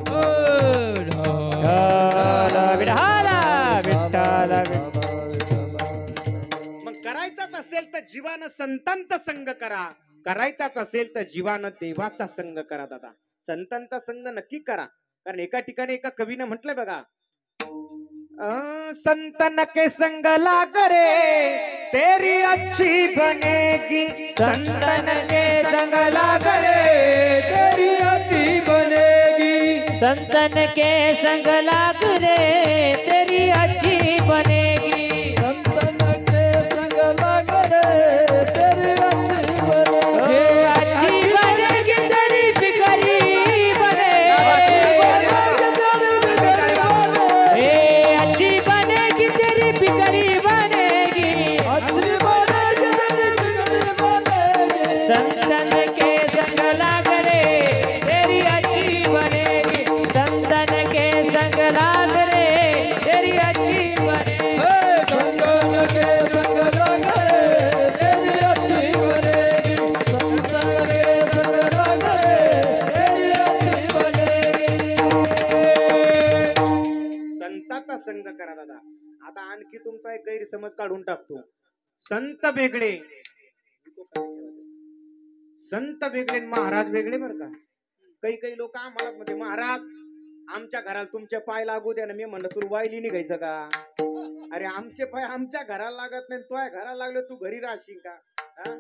A: मग करायचाच असेल तर जीवानं संतांचा संग करा, करायचाच असेल तर जीवानं देवाचा संग करा दादा. संतांचा संग नक्की करा. कारण एका ठिकाणी एका कवीनं म्हटलंय बघा, संतन के संग लाग रे तेरी अच्छी बनेगी.
B: संतन के संग लाग रे तेरी अच्छी बनेगी. संतन के संग लाग रे तेरी अच्छी बनेगी. संतन के संग लाग रे तेरी अच्छी बनेगी. अच्छी बनेगी तेरी बिगड़ी बनेगी. अच्छी बनेगी तेरी बिगड़ी बनेगी. अच्छी बनेगी तेरी बिगड़ी बनेगी. संतन के संग लाग रे तेरी अच्छी बनेगी. संतन के संग लाग रे तेरी अच्छी बनेगी. संतन के संग लाग रे तेरी अच्छी बनेगी. संतन के संग लाग रे तेरी अच्छी बनेगी.
A: संताचा संग करा दादा. आता आणखी तुमचा एक गैरसमज काढून टाकतो. संत वेगळे, संत वेगळे, महाराज वेगळे बरं का. काही काही लोक आम्हाला म्हणजे महाराज आमच्या घराला तुमचे पाय लागू द्या ना. मी म्हणलं तू वायली निघायचं का? अरे आमचे पाय आमच्या घराला लागत नाही, तुझ्या घराला लागले तू घरी राहशील का? हा?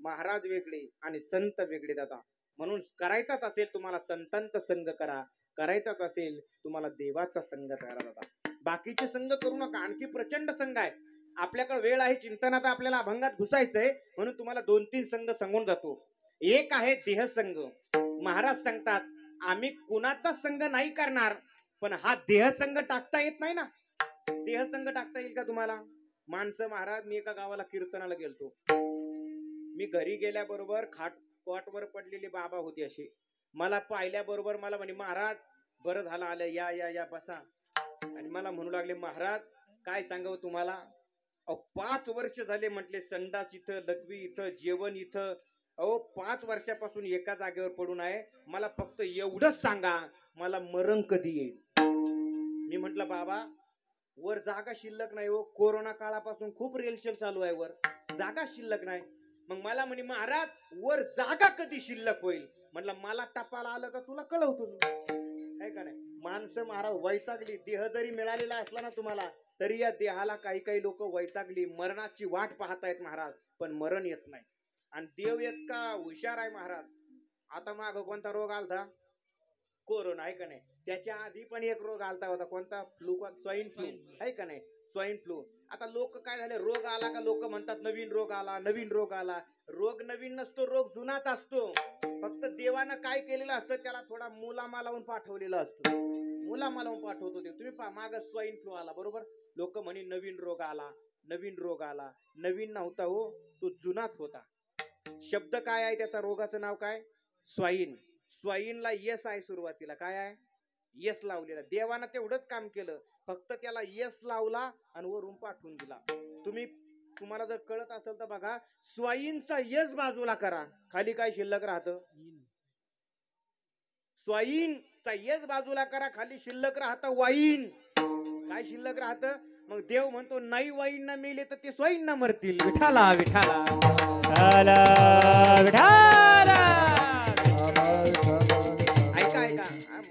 A: महाराज वेगळे आणि संत वेगळे दादा. म्हणून करायचाच असेल तुम्हाला संतांचा संग करा, करायचाच असेल तुम्हाला देवाचा संग करा दादा. बाकीचे संघ करू नका. आणखी प्रचंड संघ आहे. आपल्याकडे वेळ आहे, चिंतनात आपल्याला अभंगात घुसायचंय म्हणून तुम्हाला 2-3 संघ सांगून जातो. एक आहे देहसंग. महाराज सांगतात आम्ही कुणाचा संघ नाही करणार, पण हा देहसंग टाकता येत नाही ना. देहसंग टाकता येईल का तुम्हाला? माणसं महाराज, मी एका गावाला कीर्तनाला गेलतो. मी घरी गेल्याबरोबर कॉटवर पडलेले बाबा होते असे. मला पाहिल्याबरोबर मला म्हणे महाराज बरं झालं आलं, या या या बसा. आणि मला म्हणू लागले महाराज काय सांगावं तुम्हाला, 5 वर्ष झाले म्हटले संडास इथं, लघवी इथं, जेवण इथं. 5 वर्षापासून एका जागेवर पडून आहे. मला फक्त एवढंच सांगा मला मरण कधी येईल. मी म्हंटल बाबा वर जागा शिल्लक नाही हो, कोरोना काळापासून खूप रेलचेल चालू आहे, वर जागा शिल्लक नाही. मग मला म्हणे महाराज वर जागा कधी शिल्लक होईल. म्हटलं मला टपाला आलं का तुला कळवतो मी, काय का नाही. माणसं महाराज वैतागली. देह जरी मिळालेला असला ना तुम्हाला, तरी या देहाला काही काही लोक वैतागली, मरणाची वाट पाहतायत महाराज, पण मरण येत नाही. आणि देव इतका हुशार आहे महाराज. आता माग कोणता रोग आलता? कोरोना, आहे का नाही. त्याच्या आधी पण एक रोग आलता होता, कोणता? स्वाईन फ्लू, आहे का नाही. Swine flu. आता लोक काय झाले, रोग आला का लोक म्हणतात नवीन रोग आला, नवीन रोग आला. रोग नवीन नसतो, रोग जुनाच असतो. फक्त देवानं काय केलेलं असतं, त्याला थोडा मुलामा लावून पाठवलेलं असतं. मुलामा लावून पाठवतो देव. तुम्ही पहा माग स्वाईन फ्लू आला बरोबर, लोक म्हणे नवीन रोग आला, नवीन रोग आला. नवीन नव्हता हो, तो जुनाच होता. शब्द काय आहे त्याचा, रोगाचं नाव काय? स्वाईन. स्वाईनला यस आहे सुरुवातीला, काय आहे? यस लावलेला. देवानं तेवढंच काम केलं, फक्त त्याला यस लावला आणि वरून पाठवून दिला. तुम्हाला जर कळत असेल तर बघा, स्वाईनचा यस बाजूला करा, खाली काय शिल्लक राहतं? स्वाईनचा यस बाजूला करा, खाली शिल्लक राहतं वाईन. काय शिल्लक राहतं? मग देव म्हणतो नाही वाईन ना मेले तर ते स्वाईन ना मरतील. विठाला विठाला ऐका ऐका,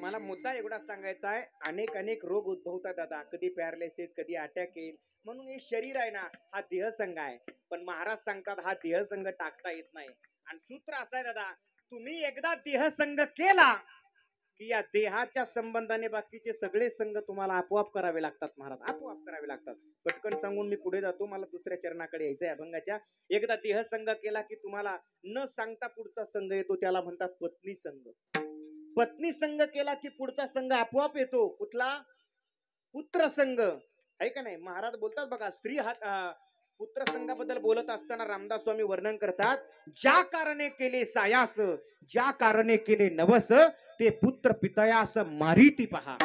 A: मला मुद्दा एवढाच सांगायचा आहे. अनेक रोग उद्भवतात दादा, कधी पॅरालिसिस, कधी अटॅक येईल. म्हणून हे शरीर आहे ना, हा देहसंग आहे. पण महाराज सांगतात हा देहसंग टाकता येत नाही. आणि सूत्र असं आहे दादा, तुम्ही एकदा देहसंग केला की या देहाच्या संबंधाने बाकीचे सगळे संघ तुम्हाला आपोआप करावे लागतात महाराज, आपोआप करावे लागतात. पटकन सांगून मी पुढे जातो, मला दुसऱ्या चरणाकडे यायचंय अभंगाच्या. एकदा देहसंग केला की तुम्हाला न सांगता पुढचा संघ येतो, त्याला म्हणतात पत्नी संघ. पत्नी संघ केला की पुढचा संघ आपोआप येतो, कुठला? पुत्र संघ, आहे का नाही. महाराज बोलतात बघा, स्त्री पुत्र संघाबद्दल बोलत असताना रामदास स्वामी वर्णन करतात, ज्या कारणे केले सायास, ज्या कारणे केले नवस, ते पुत्र पितयास मारिती पहा.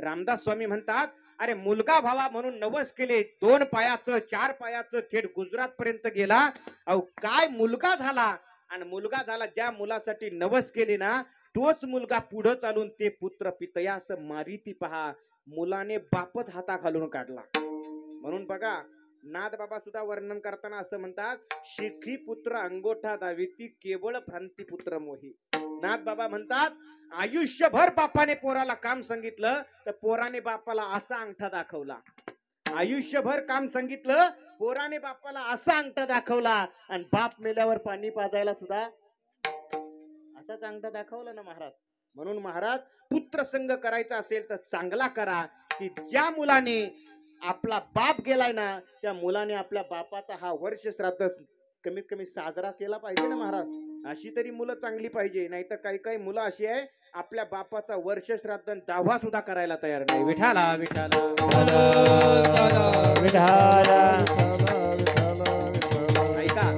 A: रामदास स्वामी म्हणतात अरे मुलगा भावा म्हणून नवस केले, 2 पायाचं 4 पायाचं, थेट गुजरात पर्यंत गेला. अहो काय मुलगा झाला. आणि मुलगा झाला, ज्या मुलासाठी नवस केले ना, तोच मुलगा पुढे चालून ते पुत्र पितयास मारिती पहा. मुलाने बापच हाता घालून काढला. म्हणून बघा नाथ बाबा सुद्धा वर्णन करताना असं म्हणतात, शिखी पुत्र अंगोठा दाविती, केवळ भ्रांती पुत्र मोही. नाथ बाबा म्हणतात आयुष्यभर बापाने पोराला काम सांगितलं तर पोराने बापाला असा अंगठा दाखवला. आयुष्यभर काम सांगितलं, पोराने बापाला असा अंगठा दाखवला. आणि बाप मेल्यावर पाणी पाजायला सुद्धा असाच अंगठा दाखवला ना महाराज. म्हणून महाराज पुत्र संघ करायचा असेल तर चांगला करा, की ज्या मुलाने आपला बाप गेलाय ना, त्या मुलाने आपल्या बापाचा हा वर्ष श्राद्ध कमीत कमी साजरा केला पाहिजे ना महाराज. अशी तरी मुलं चांगली पाहिजे. नाही तर काही काही मुलं अशी आहे, आपल्या बापाचा वर्ष श्राद्ध 10वा सुद्धा करायला तयार नाही. विठाला विठाला ऐका,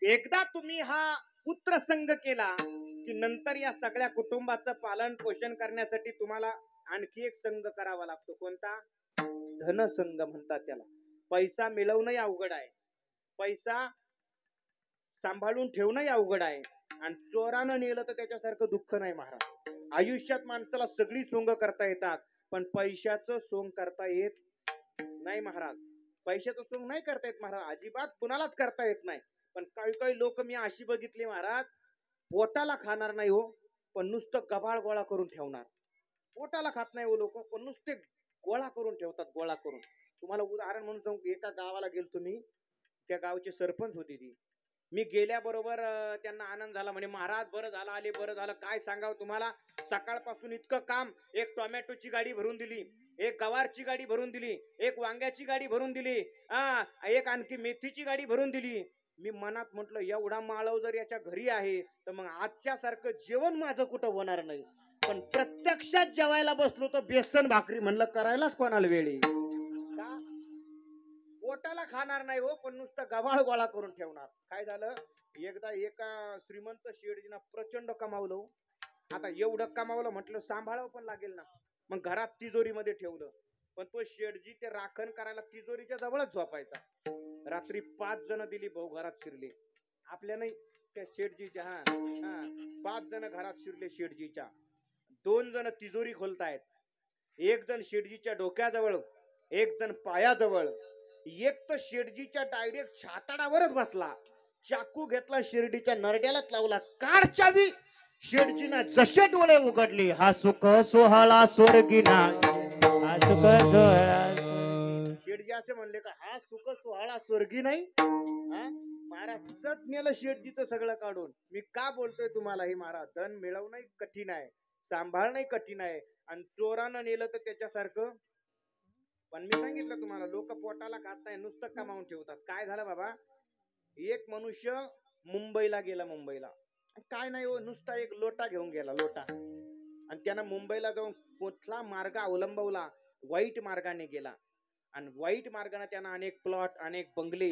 A: एकदा तुम्ही हा पुत्र संघ केला की नंतर या सगळ्या कुटुंबाचं पालन पोषण करण्यासाठी तुम्हाला आणखी एक संघ करावा लागतो. कोणता? धनसंघ म्हणतात त्याला. पैसा मिळवणं अवघड आहे, पैसा सांभाळून ठेवणं अवघड आहे. आणि चोरानं नेलं तर त्याच्यासारखं दुःख नाही महाराज. आयुष्यात माणसाला सगळी सोंग करता येतात, पण पैशाचं सोंग करता येत नाही महाराज. पैशाचं सोंग नाही करता येत महाराज, अजिबात कुणालाच करता येत नाही. पण काही काही लोक मी अशी बघितली महाराज, पोटाला खाणार नाही हो, पण नुसतं गबाळ गोळा करून ठेवणार. पोटाला खात नाही लोक, पण नुसते गोळा करून ठेवतात, गोळा करून. तुम्हाला उदाहरण म्हणून सांगू, एका गावाला गेलो तुम्ही, त्या गावचे सरपंच होती ती. मी गेल्याबरोबर त्यांना आनंद झाला, म्हणे महाराज बरं झालं आले, बरं झालं. काय सांगावं तुम्हाला, सकाळपासून इतकं काम. एक टोमॅटोची गाडी भरून दिली, एक गवारची गाडी भरून दिली, एक वांग्याची गाडी भरून दिली, एक आणखी मेथीची गाडी भरून दिली. मी मनात म्हटलं, एवढा माळव जर याच्या घरी आहे तर मग आजच्या सारखं जेवण माझं कुठं होणार नाही. पण प्रत्यक्षात जेवायला बसलो तर बेसन भाकरी म्हणलं करायलाच कोणाला वेळ आहे का? पोटाला खाणार नाही हो, पण नुसतं गव्हाळ गोळा करून ठेवणार. काय झालं, एकदा एका श्रीमंत शेठजीना प्रचंड कमावलं. आता एवढं कमावलं म्हटलं सांभाळावं पण लागेल ना, मग घरात तिजोरीमध्ये ठेवलं. पण तो शेठजी ते राखण करायला तिजोरीच्या जवळच झोपायचा. रात्री 5 जण दिली भाऊ घरात शिरले, आपल्या नाही त्या शेठजीच्या. हा 5 जण घरात शिरले शेठजीच्या. 2 जण तिजोरी खोलतायत, एक जण शेठजीच्या डोक्याजवळ, एक जण पायाजवळ, एक तर शेठजीच्या डायरेक्ट छाताडावरच बसला. चाकू घेतला, शिर्डीच्या नरड्यालाच लावला. काढ चावी. शेठजीना जसे डोळे उघडले, हा सुख सोहळा स्वर्गीना,
B: हा सुख सोहळा.
A: शेठजी असे म्हणले का हा सुख सोहळा स्वर्गी नाही? महाराज चट नेलं शेठजीचं सगळं काढून. मी का बोलतोय तुम्हाला हे महाराज, धन मिळवणं कठीण आहे, सांभाळणं कठीण आहे, आणि चोरानं नेलं तर त्याच्यासारखं. पण मी सांगितलं तुम्हाला, लोक पोटाला खात नाही, नुसतं कमावून ठेवतात. काय झालं बाबा, एक मनुष्य मुंबईला गेला. मुंबईला काय नाही हो, नुसता एक लोटा घेऊन गेला, लोटा. आणि त्यानं मुंबईला जाऊन कुठला मार्ग अवलंबवला, वाईट मार्गाने गेला. आणि वाईट मार्गाने त्यानं अनेक प्लॉट, अनेक बंगले,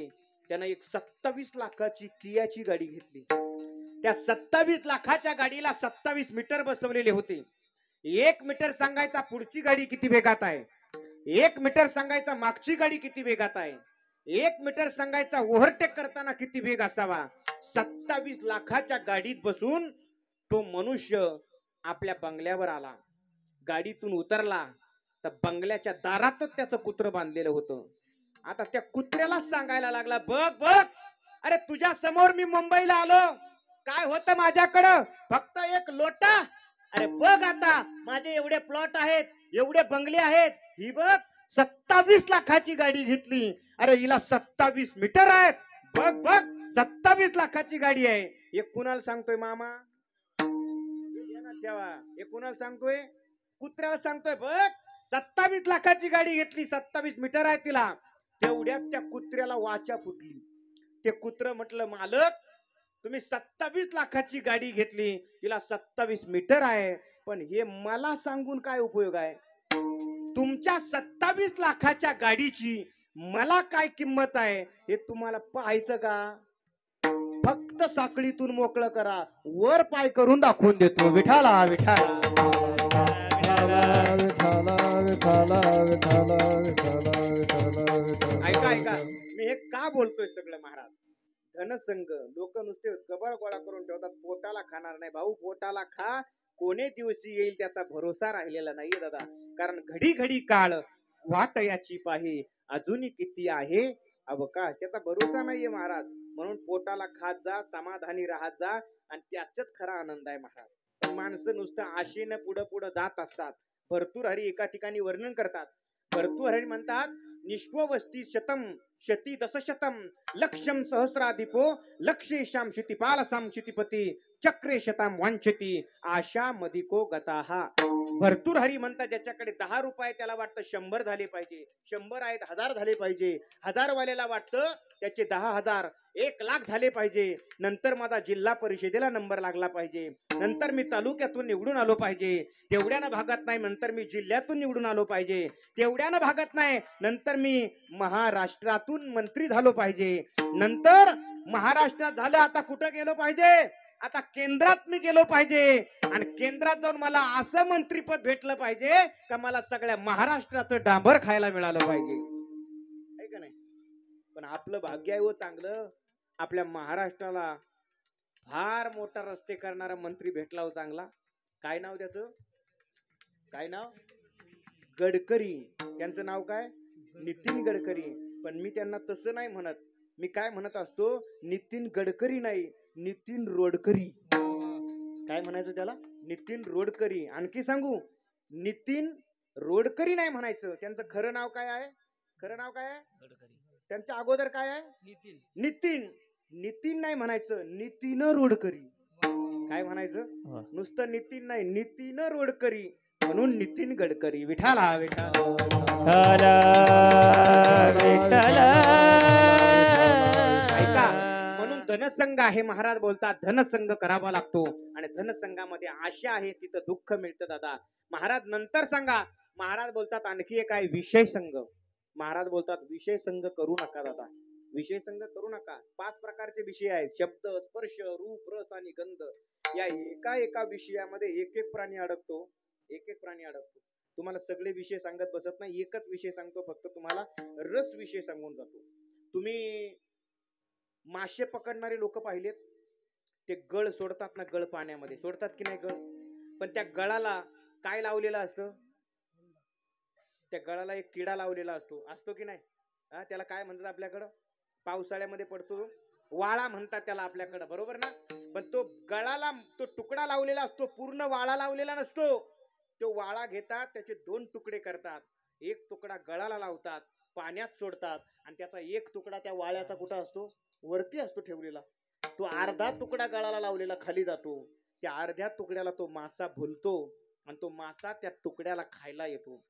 A: त्यानं एक 27 लाखाची कियाची गाडी घेतली. त्या 27 लाखाच्या गाडीला 27 मीटर बसवलेले होते. 1 मीटर सांगायचा पुढची गाडी किती वेगात आहे, 1 मीटर सांगायचा मागची गाडी किती वेगात आहे, 1 मीटर सांगायचा ओव्हरटेक करताना किती वेग असावा. 27 लाखाच्या गाडीत बसून तो मनुष्य आपल्या बंगल्यावर आला. गाडीतून उतरला तर बंगल्याच्या दारातच त्याचं कुत्र बांधलेलं होतं. आता त्या कुत्र्याला सांगायला लागला, बघ बघ, अरे तुझ्या समोर मी मुंबईला आलो, काय होतं माझ्याकडं, फक्त एक लोटा. अरे बघ आता माझे एवढे प्लॉट आहेत, एवढे बंगले आहेत, ही बघ 27 लाखाची गाडी घेतली. अरे हिला 27 मीटर आहेत, बघ बघ 27 लाखाची गाडी आहे. हे कुणाला सांगतोय मामा? तेव्हा हे कुणाला सांगतोय? कुत्र्याला सांगतोय, बघ 27 लाखाची गाडी घेतली, 27 मीटर आहे तिला. तेवढ्यात त्या कुत्र्याला वाचा फुटली. ते कुत्र म्हटलं, मालक तुम्ही 27 लाखाची गाडी घेतली, तिला 27 मीटर आहे, पण हे मला सांगून काय उपयोग आहे? तुमच्या 27 लाखाच्या गाडीची मला काय किंमत आहे हे तुम्हाला पाहायचं का? फक्त साखळीतून मोकळं करा, वर पाय करून दाखवून देतो. विठाला विठाला. ऐका ऐका, मी हे का बोलतोय सगळं महाराज? धनसंग लोक नुसते गबळ गोळा करून ठेवतात, पोटाला खाणार नाही. भाऊ पोटाला खा, कोणे दिवशी येईल त्याचा भरोसा राहिलेला नाहीये दादा. कारण घडी घडी काळ वाट याची पाही, अजूनही किती आहे अवकाश, त्याचा भरोसा नाहीये महाराज. म्हणून पोटाला खात जा, समाधानी राहत जा, आणि त्याच्यात खरा आनंद आहे महाराज. पण माणसं नुसतं आशेनं पुढं पुढं जात असतात. भर्तृहरी एका ठिकाणी वर्णन करतात. भर्तृहरी म्हणतात, निष्वस्ती शतम शती दशशतम लक्षम सहस्राधिपो लक्षेशाम क्षितिपालसाम क्षितिपती चक्रे शताम वांछती आशा मधिको गताहा. भर्तृहरी म्हणतात, ज्याच्याकडे 10 रुपये त्याला वाटतं 100 झाले पाहिजे, 100 आहेत 1000 झाले पाहिजे, 1000 वाल्याला वाटतं त्याचे 10,000 1,00,000 झाले पाहिजे, नंतर माझा जिल्हा परिषदेला नंबर लागला पाहिजे, नंतर मी तालुक्यातून निवडून आलो पाहिजे, तेवढ्यानं भागत नाही नंतर मी जिल्ह्यातून निवडून आलो पाहिजे, तेवढ्यानं भागत नाही नंतर मी महाराष्ट्रातून मंत्री झालो पाहिजे, नंतर महाराष्ट्रात झालं आता कुठं गेलो पाहिजे, आता केंद्रात मी गेलो पाहिजे, आणि केंद्रात जाऊन मला असं मंत्रीपद भेटलं पाहिजे का मला सगळ्या महाराष्ट्राचं डांबर खायला मिळालं पाहिजे. आहे का नाही? पण आपलं भाग्य आहे हो चांगलं, आपल्या महाराष्ट्राला फार मोठा रस्ते करणारा मंत्री भेटला हो चांगला. काय नाव त्याचं? काय नाव? गडकरी. त्यांचं नाव काय? नितीन गडकरी. पण मी त्यांना तसं नाही म्हणत, मी काय म्हणत असतो, नितीन गडकरी नाही, नितीन रोडकरी. काय म्हणायचं त्याला? नितीन रोडकरी. आणखी सांगू, नितीन रोडकरी नाही म्हणायचं. त्यांचं खरं नाव काय आहे? खरं नाव काय आहे? त्यांच्या अगोदर काय आहे? नितीन. नितीन नाही म्हणायचं, नितीन रोडकरी. काय म्हणायचं? नुसतं नितीन नाही, नितीन रोडकरी म्हणून नितीन गडकरी. विठाला विठाला ऐका. म्हणून धनसंग आहे. महाराज बोलतात धनसंग करावा लागतो आणि धनसंगामध्ये आशा आहे तिथं दुःख मिळतं दादा. महाराज नंतर सांगा. महाराज बोलतात आणखी एक आहे विषय संग. महाराज बोलतात विषय संग करू नका दादा. विषय संग करू नका. 5 प्रकारचे विषय आहेत. शब्द, स्पर्श, रूप, रस आणि गंध. या एका एका विषयामध्ये एक एक प्राणी अडकतो. एक एक प्राणी अडकतो. तुम्हाला सगळे विषय सांगत बसत नाही. एकच विषय सांगतो फक्त. तुम्हाला रस विषय सांगून जातो. तुम्ही मासे पकडणारे लोक पाहिलेत? ते गळ सोडतात ना, गळ पाण्यामध्ये सोडतात की नाही गळ? पण त्या गळाला काय लावलेलं असतं? त्या गळाला एक किडा लावलेला असतो. असतो की नाही? त्याला काय म्हणतात आपल्याकडं? पावसाळ्यामध्ये पडतो वाळा म्हणतात त्याला आपल्याकडं, बरोबर ना? पण तो गळाला तो तुकडा लावलेला असतो, पूर्ण वाळा लावलेला नसतो. तो वाळा घेतात, त्याचे 2 तुकडे करतात. एक तुकडा गळाला लावतात, पाण्यात सोडतात आणि त्याचा एक तुकडा त्या वाळ्याचा कुठं असतो? वरती असतो ठेवलेला. तो अर्धा तुकडा गळाला लावलेला खाली जातो. त्या अर्ध्या तुकड्याला तो मासा भुलतो आणि तो मासा त्या तुकड्याला खायला येतो.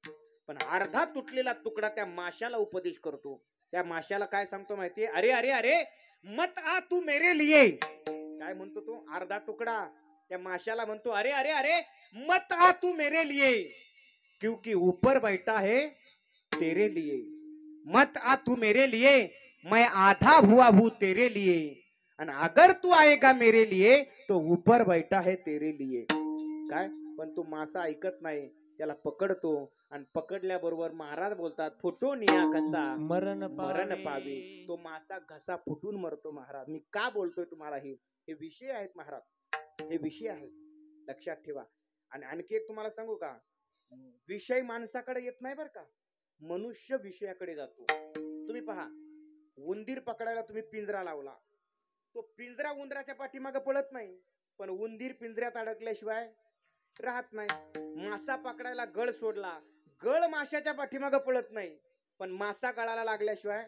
A: पण अर्धा तुटलेला तुकडा त्या माशाला उपदेश करतो. त्या माशाला काय सांगतो माहितीये? अरे अरे अरे मत आ तू मेरे लिए. काय म्हणतो तो? अर्धा तुकडा त्या माशाला म्हणतो अरे अरे अरे मत आ तू मेरे लिए क्योंकि ऊपर बैठा है तेरे लिए. मत आ तू मेरे लिए मैं आधा हुआ हूं तेरे लिए आणि अगर तू आएगा मेरे लिए तो ऊपर बैठा है तेरे लिए. काय? पण तो मासा ऐकत नाही. त्याला पकडतो आणि पकडल्याबरोबर महाराज बोलतात फुटून या घसा मरण पावे. तो मासा घसा फुटून मरतो. महाराज मी का बोलतोय तुम्हाला? हे विषय आहेत महाराज, हे विषय आहेत, लक्षात ठेवा. आणि आणखी एक तुम्हाला सांगू का? विषय माणसाकडे येत नाही बरं का, मनुष्य विषयाकडे जातो. तुम्ही पहा, उंदीर पकडायला तुम्ही पिंजरा लावला, तो पिंजरा उंदराच्या पाठीमागे पळत नाही, पण उंदीर पिंजऱ्यात अडकल्याशिवाय राहत नाही. मासा पकडायला गळ सोडला, गळ माशाच्या पाठीमागे पळत नाही, पण मासा गळाला लागल्याशिवाय.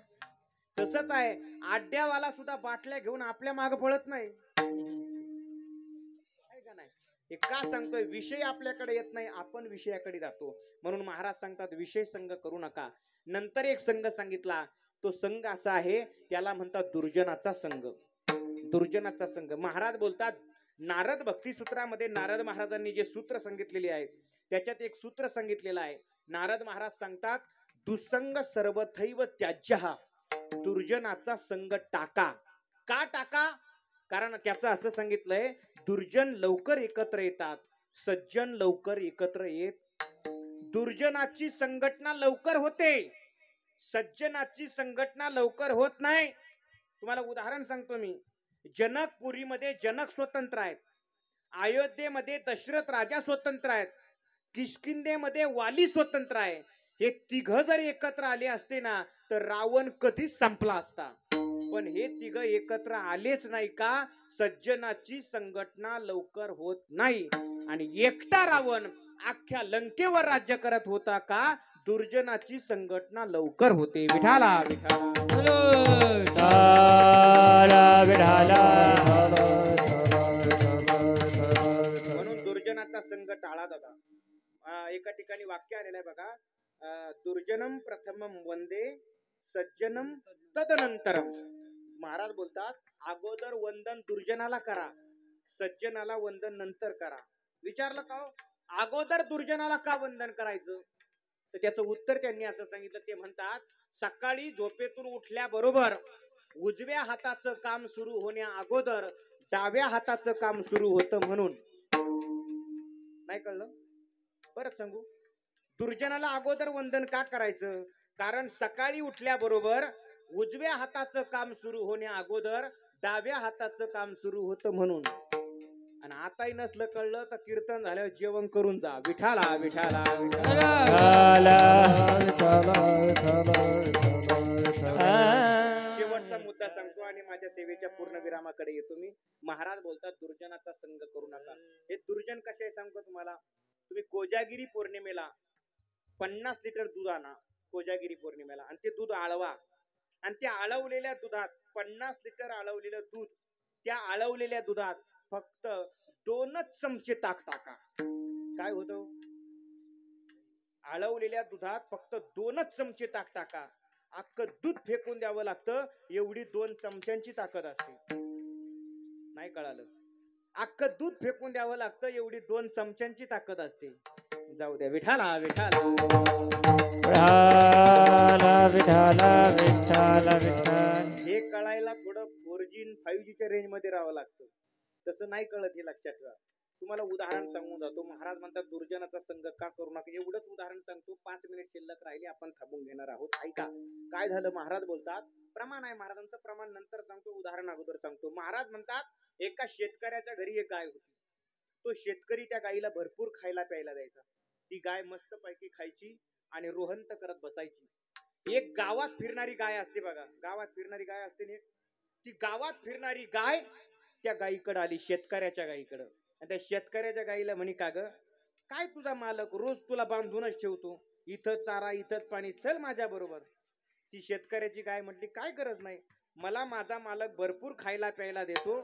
A: तसंच आहे, आड्यावाला सुद्धा बाटल्या घेऊन आपल्या मागे पळत नाही. का नाही? हे का सांगतोय? विषय आपल्याकडे येत नाही, आपण विषयाकडे जातो. म्हणून महाराज सांगतात विषय संग करू नका. नंतर एक संघ सांगितला. तो संघ असा आहे, त्याला म्हणतात दुर्जनाचा संघ. दुर्जनाचा संघ. महाराज बोलतात नारद भक्ती सूत्रामध्ये नारद महाराजांनी जे सूत्र सांगितलेले आहेत त्याच्यात एक सूत्र सांगितलेलं आहे. नारद महाराज सांगतात दुसंग सर्वथैव त्याज्यः. दुर्जनाचा संघ टाका. का टाका? कारण त्याचं असं सांगितलंय दुर्जन लवकर एकत्र येतात, सज्जन लवकर एकत्र येत. दुर्जनाची संघटना लवकर होते, सज्जनाची संघटना लवकर होत नाही. तुम्हाला उदाहरण सांगतो मी. जनकपुरीमध्ये जनक स्वतंत्र आहेत, अयोध्येमध्ये दशरथ राजा स्वतंत्र आहेत, किष्किंधेमध्ये वाली स्वतंत्र आहे. हे तिघ जर एकत्र आले असते ना तर रावण कधीच संपला असता. पण हे तिघ एकत्र आलेच नाही का? सज्जनाची संघटना लवकर होत नाही आणि एकटा रावण अख्ख्या लंकेवर राज्य करत होता का? दुर्जनाची संघटना लवकर होते. विठाला म्हणून दुर्जनाचा संघ टाळा दादा. एका ठिकाणी वाक्य आलेलं आहे बघा, दुर्जनम प्रथमम वंदे सज्जनम तदनंतरम. महाराज बोलतात अगोदर वंदन दुर्जनाला करा, सज्जनाला वंदन नंतर करा. विचारलं का अगोदर दुर्जनाला का वंदन करायचं? तर त्याचं उत्तर त्यांनी असं सांगितलं. ते म्हणतात सकाळी झोपेतून उठल्याबरोबर उजव्या हाताचं काम सुरू होण्या अगोदर डाव्या हाताचं काम सुरू होतं म्हणून. नाही कळलं? परत सांगू. दुर्जनाला अगोदर वंदन का करायचं? कारण सकाळी उठल्याबरोबर उजव्या हाताचं काम सुरू होण्या अगोदर डाव्या हाताचं काम सुरू होतं म्हणून. आणि आताही नसलं कळलं तर कीर्तन झाल्यावर जेवण करून जा. विठाला विठाला शेवटचा मुद्दा सांगतो आणि माझ्या सेवेच्या पूर्ण विरामाकडे येतो मी. महाराज बोलतात दुर्जनाचा संग करू नका. हे दुर्जन कसे सांगतो तुम्हाला. तुम्ही कोजागिरी पौर्णिमेला 50 लिटर दूध आणा कोजागिरी पौर्णिमेला आणि ते दूध आळवा आणि त्या आळवलेल्या दुधात 50 लिटर आळवलेलं दूध त्या आळवलेल्या दुधात फक्त 2च चमचे ताक टाका. काय होतं? आळवलेल्या दुधात फक्त 2च चमचे ताक टाका. अख्खं दूध फेकून द्यावं लागतं, एवढी 2 चमच्यांची ताकद असते. नाही कळालं? अख्खं दूध फेकून द्यावं लागतं, एवढी 2 चमच्यांची ताकद असते. जाऊ द्या. विठाला विठाला
B: विठाला विठाला विठाल.
A: हे कळायला थोडं 4G 5Gच्या रेंज मध्ये राहावं लागतं. तसं नाही कळत, हे लक्षात ठेवा. तुम्हाला उदाहरण सांगून जातो. महाराज म्हणतात दुर्जनाचा संग का करू नका. एवढंच उदाहरण सांगतो. 5 मिनिट शिल्लक राहिले, आपण थांबून घेणार आहोत. ऐका काय झालं. महाराज बोलतात, प्रमाण आहे महाराजांचं, प्रमाण नंतर सांगतो, उदाहरण अगोदर सांगतो. महाराज म्हणतात एका शेतकऱ्याच्या घरी एक गाय होती. तो शेतकरी त्या गायीला भरपूर खायला प्यायला द्यायचा. ती गाय मस्त पैकी खायची आणि रोहंत करत बसायची. एक गावात फिरणारी गाय असते बघा, गावात फिरणारी गाय असते ना, ती गावात फिरणारी गाय त्या गायीकडे आली, शेतकऱ्याच्या गायीकडे. आणि त्या शेतकऱ्याच्या गायीला म्हणे, का ग काय तुझा मालक रोज तुला बांधूनच ठेवतो, इथं चारा इथंच पाणी, चल माझ्या बरोबर. ती शेतकऱ्याची गाय म्हटली, काय गरज नाही, मला माझा मालक भरपूर खायला प्यायला देतो,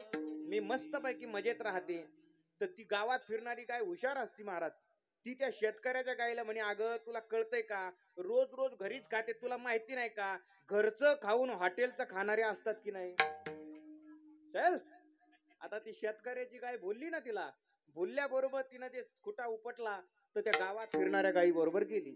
A: मी मस्त पैकी मजेत राहते. तर ती गावात फिरणारी गाय हुशार असती महाराज. ती त्या शेतकऱ्याच्या गायीला म्हणे, अगं तुला कळतंय का, रोज रोज घरीच खाते, तुला माहिती नाही का घरचं खाऊन हॉटेलचं खाणारे असतात की नाही. चल. आता ती शेतकऱ्याची गाय बोलली ना, तिला बोलल्याबरोबर तिनं ते खुटा उपटला, तर त्या गावात फिरणाऱ्या गायी बरोबर गेली,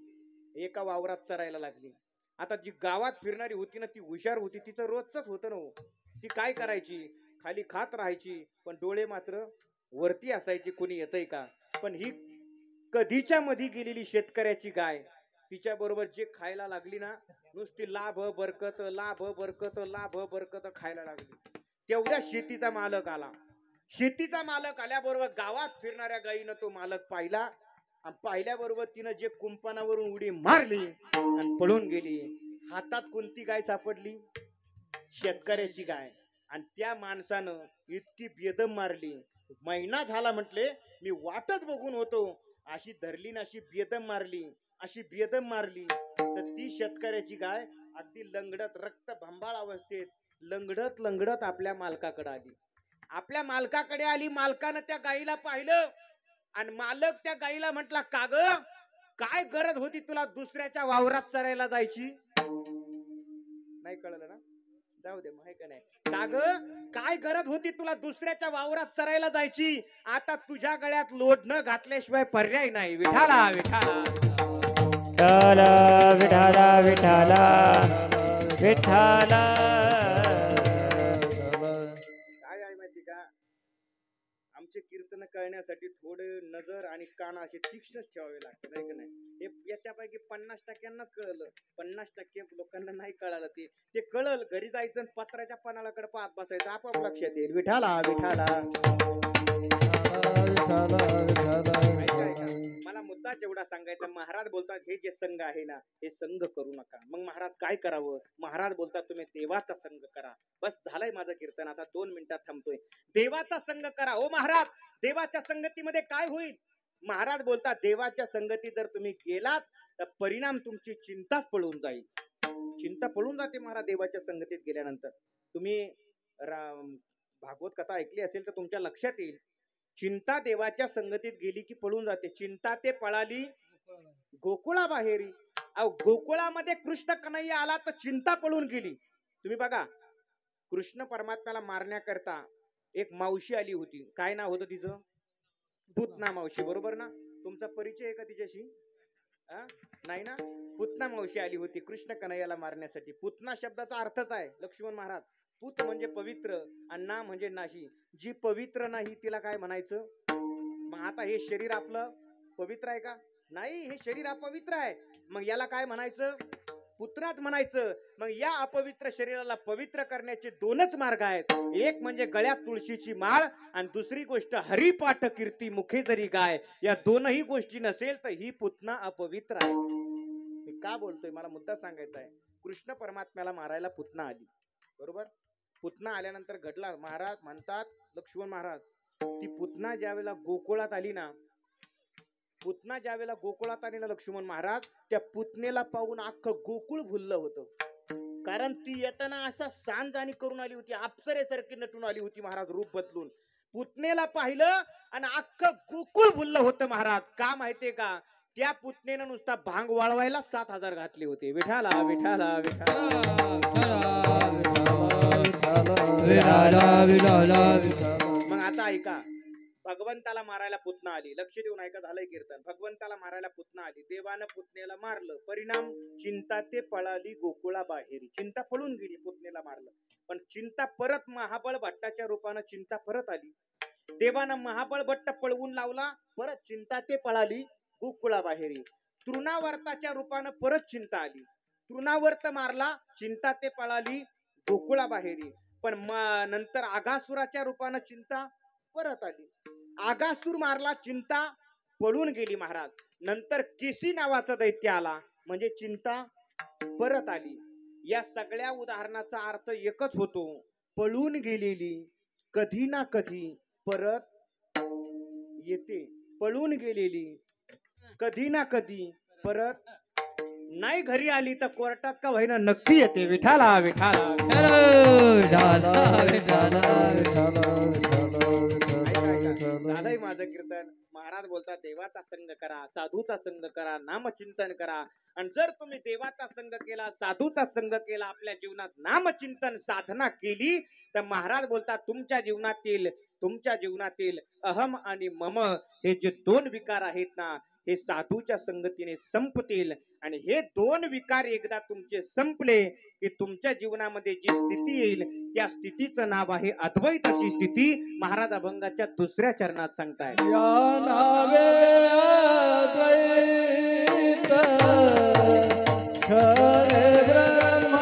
A: एका वावरात चरायला लागली. आता जी गावात फिरणारी होती ना, ती हुशार होती, तिचं रोजच होतं ना. ती काय करायची, खाली खात राहायची, पण डोळे मात्र वरती असायचे, कोणी येतंय का. पण ही कधीच्या मधी गेलेली शेतकऱ्याची गाय तिच्या बरोबर जे खायला लागली ना, नुसती लाभ बरकत लाभ बरकत लाभ बरकत खायला लागली. तेवढ्या शेतीचा मालक आला. शेतीचा मालक आल्याबरोबर गावात फिरणाऱ्या गायीनं तो मालक पाहिला आणि पाहिल्याबरोबर तिनं जे कुंपणावरून उडी मारली आणि पळून गेली. हातात कोणती गाय सापडली, शेतकऱ्याची गाय. आणि त्या माणसानं इतकी बेदम मारली, महिना झाला म्हटले मी वाटच बघून होतो, अशी धरली ना, अशी बेदम मारली, अशी बेदम मारली. तर ती शेतकऱ्याची गाय अगदी लंगडत रक्त भंबाळ अवस्थेत लंगडत लंगडत आपल्या मालकाकडे आली. आपल्या मालकाकडे आली. मालकानं त्या गायीला पाहिलं आणि मालक त्या गायीला म्हटला, का ग काय गरज होती तुला दुसऱ्याच्या वावरात चरायला जायची. नाही कळलं ना, जाऊ दे. माहिती नाही का ग काय गरज होती तुला दुसऱ्याच्या वावरात चरायला जायची. आता तुझ्या गळ्यात लोढणं घातल्याशिवाय पर्याय नाही. विठाला विठाला
B: विठाला विठाला विठाला.
A: काय आहे माहिती का, आमचे कीर्तन कळण्यासाठी थोडे नजर आणि कान असे तीक्ष्णच ठेवावे लागतात, नाही का नाही. हे याच्यापैकी 50%नाच कळलं, 50% लोकांना नाही कळालं. ते कळल घरी जायचं पत्राच्या पानाकडे पाहत बसायचं, आपोआप लक्षात येईल. विठाला विठाला. मला मुद्दा जेवढा सांगायचा, महाराज बोलतात हे जे संघ आहे ना, हे संघ करू नका. मग महाराज काय करावं, महाराज बोलतात तुम्ही देवाचा संघ करा. बस झालंय माझं कीर्तन, आता 2 मिनिटात थांबतोय. देवाचा संघ करा. ओ महाराज, देवाच्या संगतीमध्ये काय होईल. महाराज बोलतात देवाच्या संगतीत जर तुम्ही गेलात तर परिणाम तुमची चिंताच पळून जाईल. चिंता पळून जाते महाराज देवाच्या संगतीत गेल्यानंतर. तुम्ही भागवत कथा ऐकली असेल तर तुमच्या लक्षात येईल, चिंता देवाच्या संगतीत गेली की पळून जाते. चिंता ते पळाली गोकुळा बाहेरी. गोकुळामध्ये कृष्ण कन्हैया आला तर चिंता पळून गेली. तुम्ही बघा, कृष्ण परमात्म्याला मारण्याकरता एक मावशी आली होती. काय नाव होतं तिचं, पुतना मावशी, बरोबर ना. तुमचा परिचय आहे का तिच्याशी, नाही ना. पुतना मावशी आली होती कृष्ण कन्हैयाला मारण्यासाठी. पुतना शब्दाचा अर्थच आहे लक्ष्मण महाराज, पुत म्हणजे पवित्र आणि ना म्हणजे नाशी. जी पवित्र नाही तिला काय म्हणायचं. मग आता हे शरीर आपलं पवित्र आहे का, नाही, हे शरीर अपवित्र आहे. मग याला काय म्हणायचं, पुत्राच म्हणायचं. मग या अपवित्र शरीराला पवित्र करण्याचे 2च मार्ग आहेत. एक म्हणजे गळ्यात तुळशीची माळ आणि दुसरी गोष्ट हरिपाठ कीर्ती मुखे जरी गाय. या 2ही गोष्टी नसेल तर ही पुतना अपवित्र आहे. मी का बोलतोय, मला मुद्दा सांगायचा आहे. कृष्ण परमात्म्याला मारायला पुतना आली, बरोबर. पुतना आल्यानंतर घडला, महाराज म्हणतात लक्ष्मण महाराज, ती पुतना ज्या वेळेला गोकुळात आली ना, पुतना ज्या वेळेला गोकुळात आलेला लक्ष्मण महाराज त्या पुतनेला पाहून अख्खं गोकुळ भुललं होतं. कारण ती येताना असा सांजाणी करून आली होती, अप्सरेसारखी नटून आली होती महाराज रूप बदलून. पुतनेला पाहिलं आणि अख्खं गोकुळ भुललं होतं महाराज. का माहितीये का? त्या पुतनेनं नुसता भांग वाळवायला 7,000 घातले होते. विठाला विठाला मग आता ऐका, भगवंताला मारायला पुतना आली. लक्ष देऊन ऐका, झालंय कीर्तन. भगवंताला मारायला पुतना आली. देवानं पुतनेला मारलं. परिणाम चिंता ते पळाली गोकुळा बाहेरी. चिंता पळून गेली, पुतनेला मारलं. पण चिंता परत महाबळ भट्टाच्या रूपानं चिंता परत आली. देवानं महाबळ भट्ट पळवून लावला. परत चिंता ते पळाली गोकुळा बाहेरी. तृणावर्ताच्या रूपानं परत चिंता आली. तृणावर्त मारला, चिंता ते पळाली गोकुळा बाहेरी. पण नंतर आगासुराच्या रूपानं चिंता परत आली. आगासूर मारला, चिंता पळून गेली महाराज. नंतर केसी नावाचा दैत्य आला, म्हणजे चिंता परत आली. या सगळ्या उदाहरणाचा अर्थ एकच होतो, पळून गेलेली कधी ना कधी परत येते. पळून गेलेली कधी ना कधी परत नाही घरी आली तर कोर्टात का होईना नक्की येते. विठाला विठाला दादाही माझं कीर्तन. महाराज बोलतात देवाचा संग करा, साधूचा संग करा, नामचिंतन करा. आणि जर तुम्ही देवाचा संग केला, साधूचा संग केला, आपल्या जीवनात नामचिंतन साधना केली, तर महाराज बोलतात तुमच्या जीवनातील अहम आणि मम हे जे 2 विकार आहेत ना, हे साधूच्या संगतीने संपतील. आणि हे 2 विकार एकदा तुमचे संपले की तुमच्या जीवनामध्ये जी स्थिती येईल त्या स्थितीचं नाव आहे अद्वैत अशी स्थिती. महाराज अभंगाच्या 2ऱ्या चरणात सांगताय,
B: या नावे अद्वैत खरे ब्रह्म